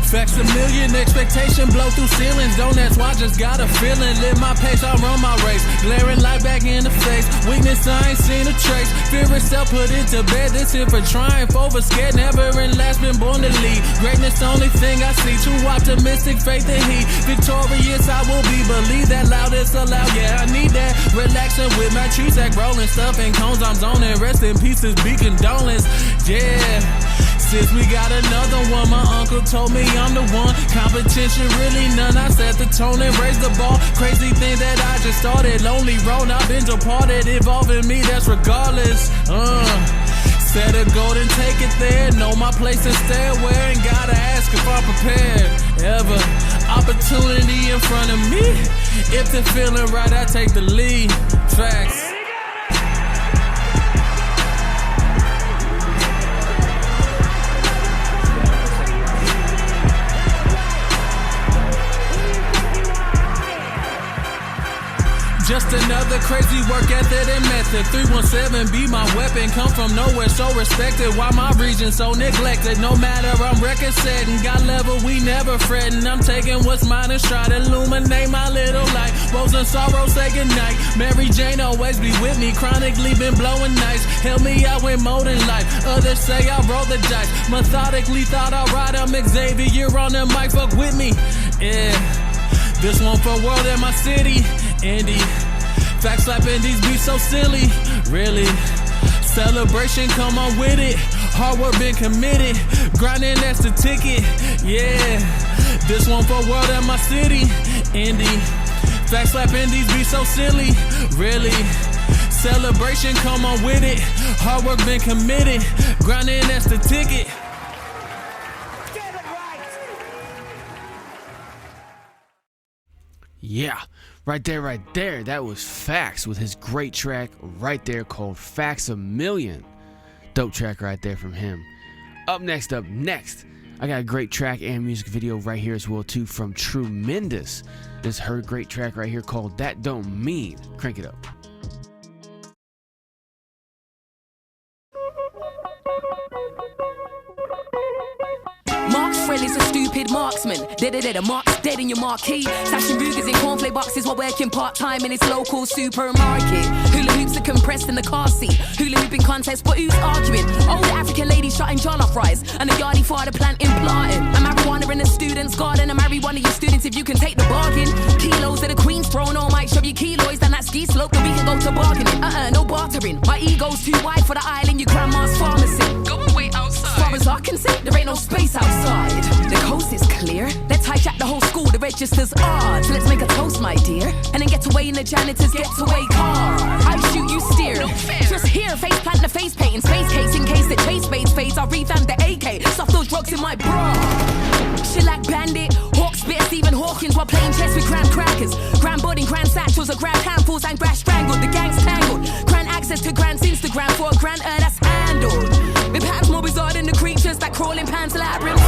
Factsamillion, expectation blow through ceilings. Don't ask why, just got a feeling. Live my pace, I run my race. Glaring light back in the face. Weakness, I ain't seen a trace. Fear itself, put it to bed. This here for triumph, over scared, never in last. Been born to lead. Greatness, the only thing I see. Too optimistic, faith in heat. Victorious, I will be. Believe that loud is allowed. Yeah, I need that. Relaxing with my tree sack, rolling stuff in cones. I'm zoning. Rest in pieces, be condolence. Yeah. Since we got another one, my uncle told me I'm the one. Competition, really none. I set the tone and raised the bar. Crazy thing that I just started. Lonely road, I've been departed. Involving me, that's regardless. Set a goal and take it there. Know my place and stay where. And gotta ask if I'm prepared. Ever. Opportunity in front of me. If they're feeling right, I take the lead. Facts. Just Just another crazy work ethic and method. 317 be my weapon. Come from nowhere, so respected. Why my region so neglected? No matter, I'm record setting. Got level, we never fretting. I'm taking what's mine and try to illuminate my little light. Woes and sorrow, say goodnight. Mary Jane always be with me. Chronically been blowing nights. Help me out with more than life. Others say I roll the dice. Methodically thought I'd ride. I'm Xavier. You're on the mic, fuck with me. Yeah. This one for world in my city. Indy. Facts slapping these beats so silly. Really. Celebration, come on with it. Hard work been committed. Grinding, that's the ticket. Yeah. This one for world in my city. Indy. Facts slapping these beats so silly. Really. Celebration, come on with it. Hard work been committed. Grinding, that's the ticket. Yeah, right there. That was F.A.C.T.S with his great track right there called Factsamillion. Dope track right there from him. Up next, I got a great track and music video right here as well too from TrueMendous. This is her great track right here called That Don't Mean. Crank it up. Mark Frell is a stupid marksman. Dead, Mark's dead in your marquee. Stashing Rugers in cornflake boxes while working part-time in his local supermarket. Hula hoops are compressed in the car seat. Hula hooping contest, but who's arguing? Older African ladies shutting jollof rice. And a yardie father planting planting. A marijuana in a student's garden. A marry one of your students if you can take the bargain. Kilos of the Queen's throne, all might show you kilos. Then that ski slope that we can go to bargaining. No bartering. My ego's too wide for the aisle in your grandma's pharmacy. Go and wait outside. As far as I can see, there ain't no space outside. The coast is clear. Let's hijack the whole school. The register's odd. So let's make a toast, my dear. And then get away in the janitor's getaway car. I shoot, you steer. No fair. Just here, face plant the face paint. Space case in case the chase fades. I revamp the AK. Stuff those drugs in my bra. Shellac bandit. Hawk spit Stephen Hawkins while playing chess with grand crackers. Grand budding, grand satchels, or grand handfuls and grass strangled. The gang's tangled. Grand access to grand's Instagram for a grand that's handled. With perhaps more bizarre than the creatures that crawl in Pan's labyrinth.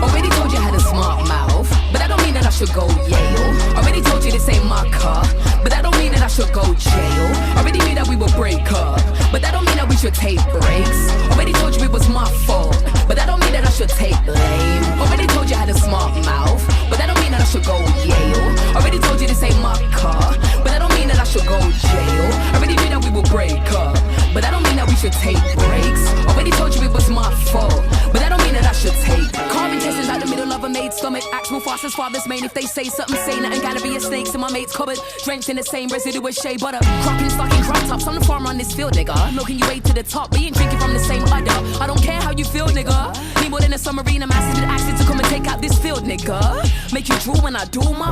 Already told you I had a smart mouth, but that don't mean that I should go Yale. Already told you this ain't my car, but that don't mean that I should go jail. Already knew that we would break up, but that don't mean that we should take breaks. Already told you it was my fault, but that don't mean that I should take blame. Already told you I had a smart mouth, but that don't mean that I should go Yale. Already told you this ain't my car, but that don't mean that I should go jail. Already knew that we would break up, but that don't mean that we should take breaks. Already told you it was my fault, but that don't mean that I should take. Carving cases out the middle of a maid's stomach. Actual fast as father's main. If they say something, say nothing. Gallery of snakes in my mate's cupboard. Drenched in the same residue as shea butter. Cropping, stocking, crop tops. I'm the farmer on this field, nigga. Looking you way to the top. We ain't drinking from the same udder. I don't care how you feel, nigga. Need more than a submarine. I'm acid with acid to come and take out this field, nigga. Make you drool when I do my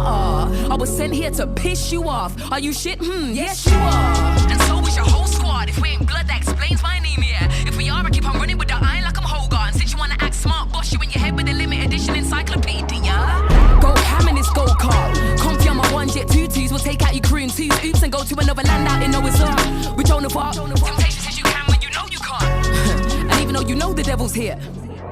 I was sent here to piss you off. Are you shit? Yes you are. And so is your whole squad. If we ain't blood, that explains my anemia. If we are, I keep on running with the iron like I'm Hogarth. Since you wanna act smart, boss you in your head with a limited edition encyclopedia. Go ham in this go-kart. Comfy on my one jet tutus. We'll take out your crew in twos. Oops and go to another land out in Noah's Ark. We don't know what. Temptation says you can when you know you can't. And even though you know the devil's here,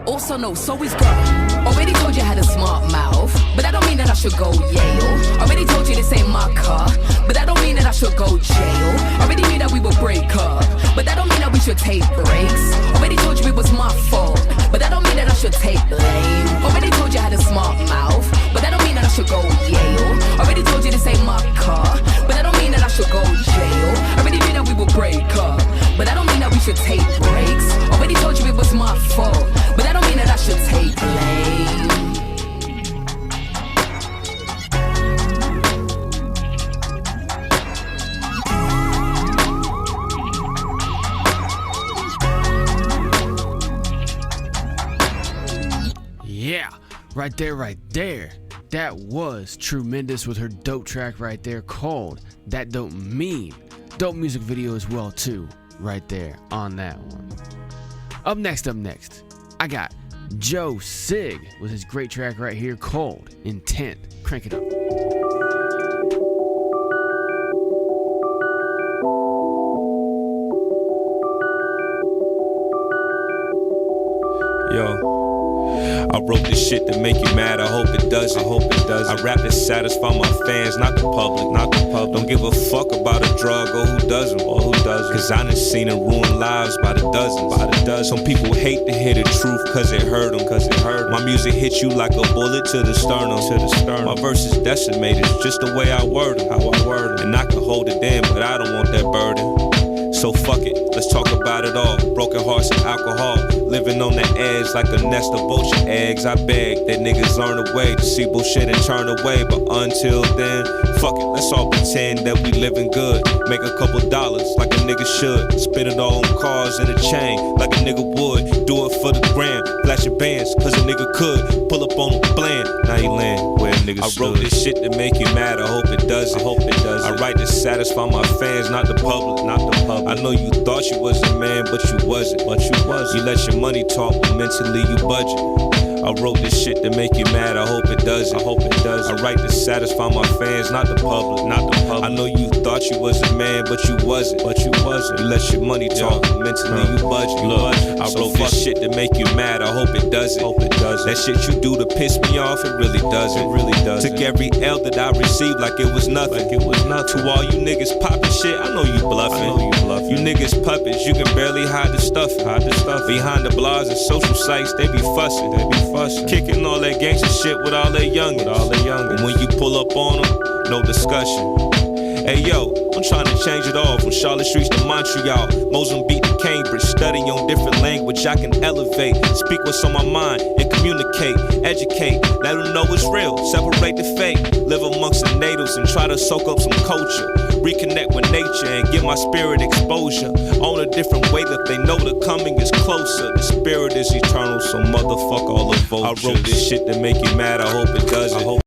also know so is God. Already told you I had a smart mouth, but that don't mean that I should go Yale. Already told you this ain't my car, but that don't mean that I should go jail. Already knew that we would break up, but that don't mean that we should take breaks. Already told you it was my fault, but that don't mean that I should take blame. Already told you I had a smart mouth, but that don't mean that I should go Yale. Already told you this ain't my car, but that don't mean that I should go jail. Already knew that we would break up, but that don't mean that we should take breaks. Already told you it was my fault, but that don't mean that I should take blame. Yeah, right there. That was TrueMendous with her dope track right there called That Don't Mean. Dope music video as well too, right there on that one. Up next, I got Joe Sig with his great track right here called Intent. Crank it up. Yo, I wrote this shit to make you mad, I hope it doesn't. I rap to satisfy my fans, not the public. Don't give a fuck about a drug or who doesn't. Cause I done seen it ruin lives by the dozens. Some people hate to hear the truth cause it hurt them. My music hits you like a bullet to the sternum. My verses decimated, just the way I word them. And I can hold it in, but I don't want that burden. So fuck it, let's talk about it all. Broken hearts and alcohol, living on the edge like a nest of vulture eggs. I beg that niggas learn a way to see bullshit and turn away. But until then, fuck it, let's all pretend that we living good. Make a couple dollars like a nigga should. Spend it all on cars and a chain like a nigga would. Do it for the gram, flashing bands cause a nigga could. Pull up on a bland, now you land where a nigga should. I wrote this shit to make you mad, I hope it doesn't. I write to satisfy my fans, not the public. I know you thought you was a man, but you wasn't. You let your money talk, but mentally you budget. I wrote this shit to make you mad, I hope it doesn't. I write to satisfy my fans, not the public. I know you thought you was a man, but you wasn't. You let your money talk, but mentally you budget. Look, I wrote this shit to make you mad, I hope it doesn't. That shit you do to piss me off, it really doesn't. Took every L that I received like it was nothing. To all you niggas poppin' shit, I know you bluffing. You niggas puppets, you can barely hide the stuff. Behind the blogs and social sites, they be fussing. Kicking all that gangster shit with all that youngin'. And when you pull up on them, no discussion. Hey yo, I'm trying to change it all from Charlotte Streets to Montreal, Mozambique to Cambridge. Study on different language, I can elevate. Speak what's on my mind and communicate, educate, let them know it's real. Separate the fake, live amongst the natives and try to soak up some culture. Reconnect with nature and give my spirit exposure. On a different wavelength, they know the coming is closer. The spirit is eternal, so motherfuck all the vultures. I wrote this shit to make you mad, I hope it doesn't.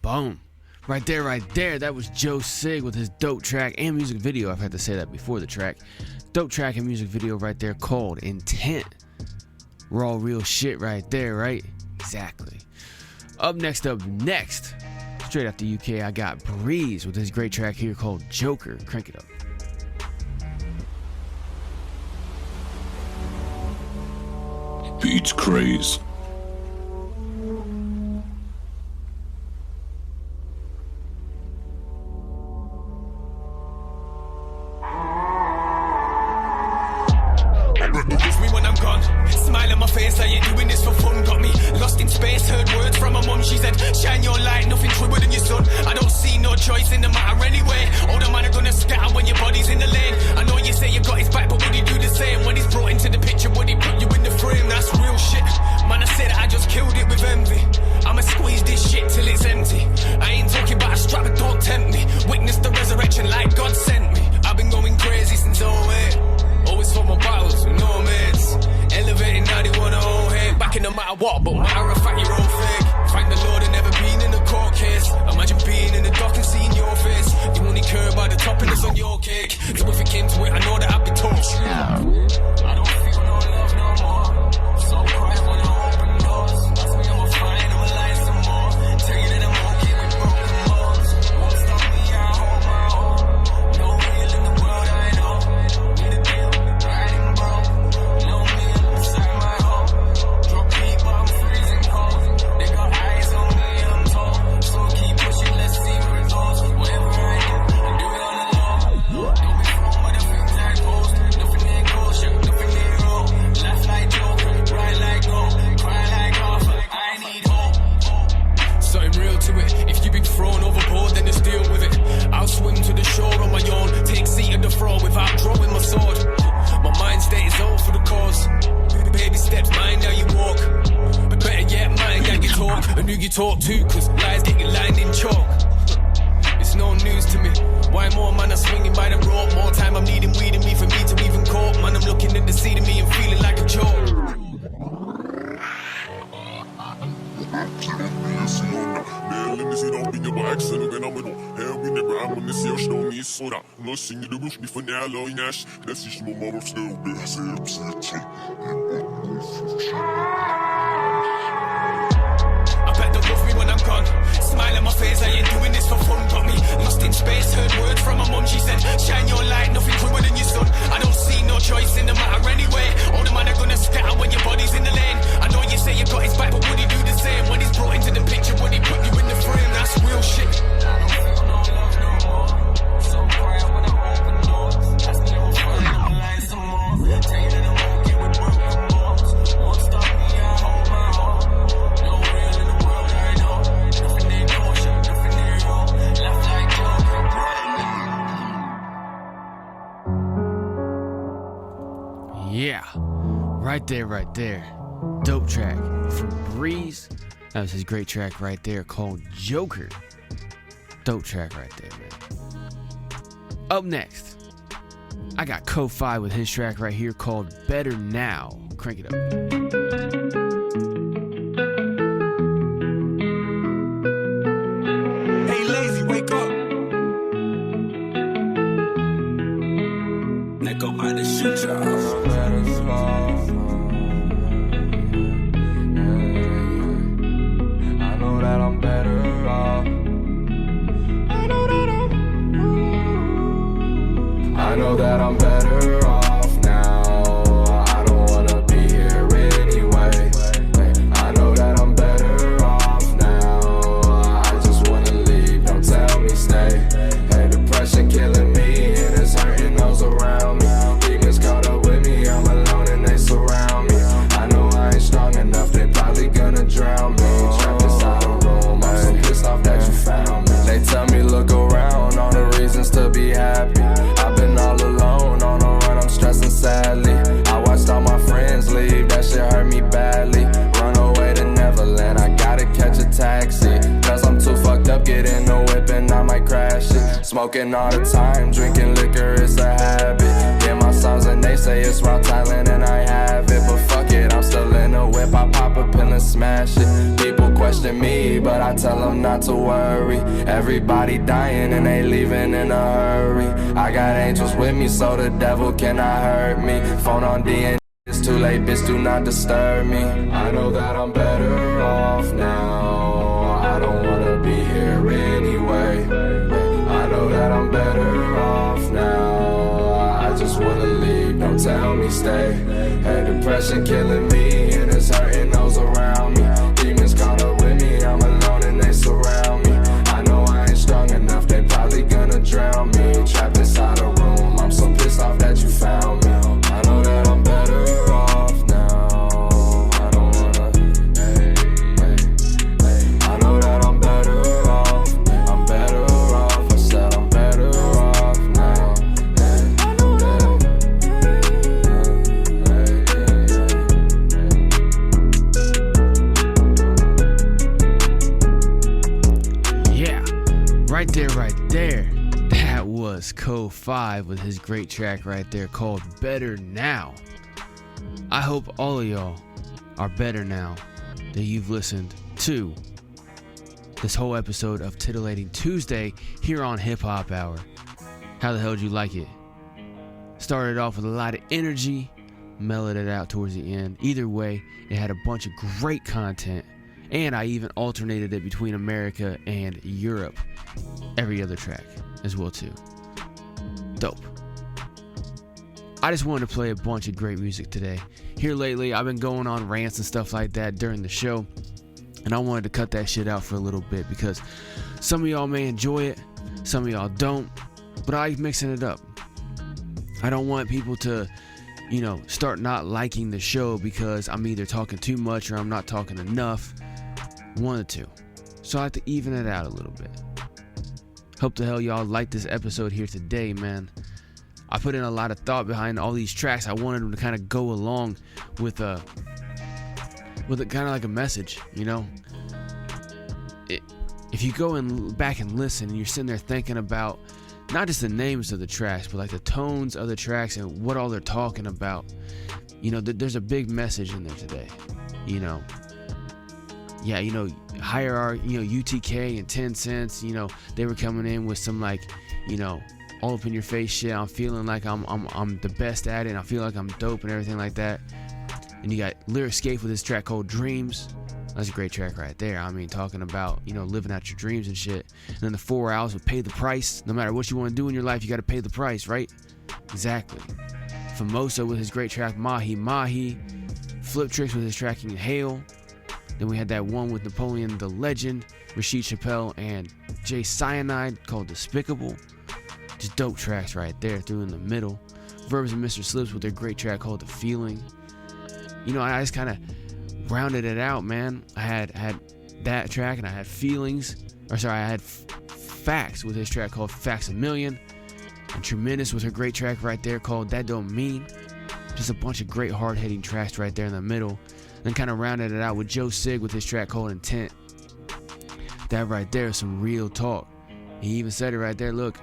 Boom. Right there. That was Joe Sig with his dope track and music video. I've had to say that before the track. Dope track and music video right there called Intent. Raw real shit right there, right? Exactly. Up next, straight after UK, I got Breeze with his great track here called Joker. Crank it up. Beats craze. Kiss me when I'm gone. Smile on my face, I ain't doing this for fun. Got me lost in space, heard words from my mum. She said, shine your light, nothing truer than your son. I don't see no choice in the matter anyway. All the man are gonna scatter when your body's in the lane. I know you say you got his back, but would he do the same? When he's brought into the picture, would he put you in the frame? That's real shit. Man, I said I just killed it with envy. I'ma squeeze this shit till it's empty. I ain't talking about a strap, but don't tempt me. Witness the resurrection like God sent me. I've been going crazy since 08. Always for my battles with no mates. Elevating now they wanna hold head. Back in no matter what, but matter of fact you're all fake. Thank the Lord I never been in a court case. Imagine being in the dock and seeing your face. You only care about the toppings on your cake. So if it came to it, I know that I'd be touched. I don't feel no love no more. So quiet when I open doors. That's me, I'ma find I'ma lie some more. Tell you that I'm okay with broken bones. Won't stop me, I hold my own. No real in the world, I know. Need a deal, riding broke. No meal inside my home. Drop people, I'm freezing cold. They got eyes on me, I'm told. So keep pushing, let's see where it goes. Whatever I do it on the low. Don't be fooled by the things I post. Nothing ain't kosher, nothing ain't wrong. Laugh like Joker, cry like gold, cry like off. I need hope. Something real to it. If you've been thrown overboard, then just deal with it. I'll swim to the shore on my own. Take seat at the throne without drawing my sword. My mind state is all for the cause. Baby steps, mind how you walk. But better yet, mind how you talk. And who you talk to, cause lies get you lined in chalk. It's no news to me. Why more man are swinging by the rope? More time I'm needing weed in me for me to even cope. Man, I'm looking at the seed of me and feeling like a joke. I bet they'll love me when I'm gone. Smile on my face, I ain't doing this for fun. Got me lost in space, heard words from my mum. She said, shine your light, nothing truer than your son. I don't see no choice in the matter anyway. All the man are gonna scatter when Yeah, right there. Dope track from Breeze. That was his great track right there called Joker. Dope track right there, man. Up next, I got KoFive with his track right here called Better Now. Crank it up. Hey, lazy, wake up. Nigga, I just shoot y'all. I know that I'm better off. I know that I'm better off now. I don't wanna be here anyway. I know that I'm better off now. I just wanna leave, don't tell me stay. Hey, depression killing me and it's hurting those around me. Demons caught up with me, I'm alone and they surround me. I know I ain't strong enough, they probably gonna drown me. Trapped inside a room, I'm so pissed off that you found me. They tell me look around, all the reasons to be happy. I've been all alone, on the run, I'm stressing sadly. I watched all my friends leave, that shit hurt me badly. Run away to Neverland, I gotta catch a taxi. Cause I'm too fucked up, get in the whip and I might crash it. Smoking all the time, drinking liquor, it's a habit. Get my songs and they say it's raw talent and I have it. But fuck it, I'm still in the whip, I pop a pill and smash it. People question me, but I tell them not to worry. Everybody dying and they leaving in a hurry. I got angels with me, so the devil cannot hurt me. Phone on D and it's too late, bitch, do not disturb me. I know that I'm better off now. I don't wanna be here anyway. I know that I'm better off now. I just wanna leave, don't tell me stay. Hey, depression killing me and it's hurting those around me. Demons caught up with me, I'm alone and they surround me. I know I ain't strong enough, they probably gonna drown me. Trapped inside a room, I'm so pissed off that you found me. I know that I'm better off now. I don't wanna, I know that I'm better off. I'm better off, I said I'm better off now. I know Right there. That was KoFive with his great track right there called Better Now. I hope all of y'all are better now that you've listened to this whole episode of Titillating Tuesday here on HipHop Hour. How the hell did you like it? Started off with a lot of energy, mellowed it out towards the end. Either way, it had a bunch of great content, and I even alternated it between America and Europe. Every other track as well too. Dope. I just wanted to play a bunch of great music today. Here lately, I've been going on rants and stuff like that during the show, and I wanted to cut that shit out for a little bit because some of y'all may enjoy it, some of y'all don't, but I like mixing it up. I don't want people to, start not liking the show because I'm either talking too much or I'm not talking enough. One or two. So I like to even it out a little bit. Hope the hell y'all like this episode here today, man. I put in a lot of thought behind all these tracks. I wanted them to kind of go along with a kind of like a message, If you go back and listen and you're sitting there thinking about not just the names of the tracks, but like the tones of the tracks and what all they're talking about, there's a big message in there today, Yeah, Hierarchy, UTK and TenSence, they were coming in with some all up in your face shit. I'm feeling like I'm the best at it, and I feel like I'm dope and everything like that. And you got Lyrik Scaife with his track called Dreams. That's a great track right there. I mean, talking about, living out your dreams and shit. And then the 4 hours with Pay the Price. No matter what you want to do in your life, you got to pay the price, right? Exactly. Famoso with his great track Mahi. Fliptrix with his track Inhale. Then we had that one with Napoleon the Legend, Rasheed, Chappell, and Scienide called Despicable. Just dope tracks right there, through in the middle. Verbz and Mr. Slipz with their great track called The Feeling. I just kind of rounded it out, man. I had that track, and I had I had F.A.C.T.S with his track called Factsamillion, and TrueMendous with her great track right there called That Don't Mean. Just a bunch of great hard-hitting tracks right there in the middle. Then kind of rounded it out with Joe Sig with his track called Intent. That right there is some real talk. He even said it right there. Look,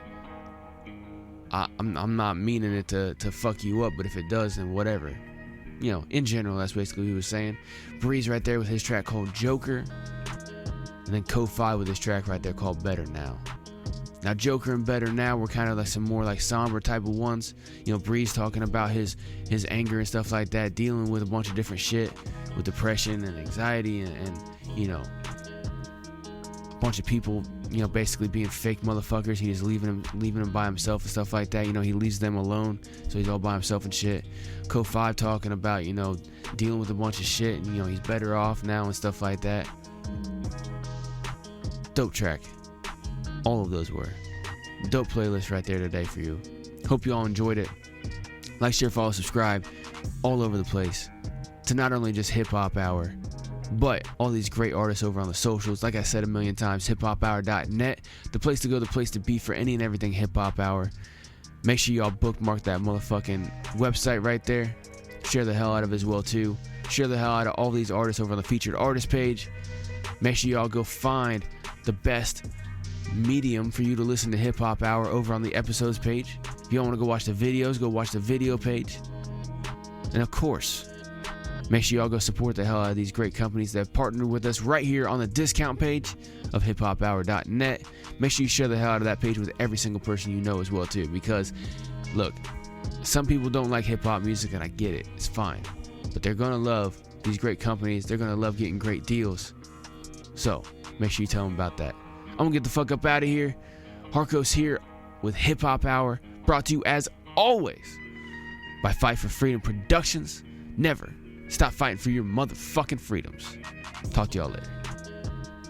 I'm not meaning it to fuck you up, but if it does, then whatever. You know, in general, that's basically what he was saying. Breeze right there with his track called Joker. And then KoFive with his track right there called Better Now. Now, Joker and Better Now were kind of like some more like somber type of ones. You know, Breeze talking about his anger and stuff like that, dealing with a bunch of different shit with depression and anxiety and you know, a bunch of people, you know, basically being fake motherfuckers. He just leaving him by himself and stuff like that. You know, he leaves them alone, so he's all by himself and shit. KoFive talking about, you know, dealing with a bunch of shit and, you know, he's better off now and stuff like that. Dope track. All of those were. Dope playlist right there today for you. Hope you all enjoyed it. Like, share, follow, subscribe all over the place to not only just HipHop Hour, but all these great artists over on the socials. Like I said a million times, hiphophour.net, the place to go, the place to be for any and everything HipHop Hour. Make sure y'all bookmark that motherfucking website right there. Share the hell out of it as well too. Share the hell out of all these artists over on the featured artist page. Make sure y'all go find the best medium for you to listen to HipHop Hour over on the episodes page. If you don't want to go watch the videos, go watch the video page. And of course, make sure y'all go support the hell out of these great companies that have partnered with us right here on the discount page of hiphophour.net. Make sure you share the hell out of that page with every single person you know as well too, because look, some people don't like hip-hop music and I get it, it's fine, but they're gonna love these great companies. They're gonna love getting great deals, so make sure you tell them about that. I'm gonna get the fuck up out of here. Harkos here with HipHop Hour, brought to you as always by Fight for Freedom Productions. Never stop fighting for your motherfucking freedoms. Talk to y'all later.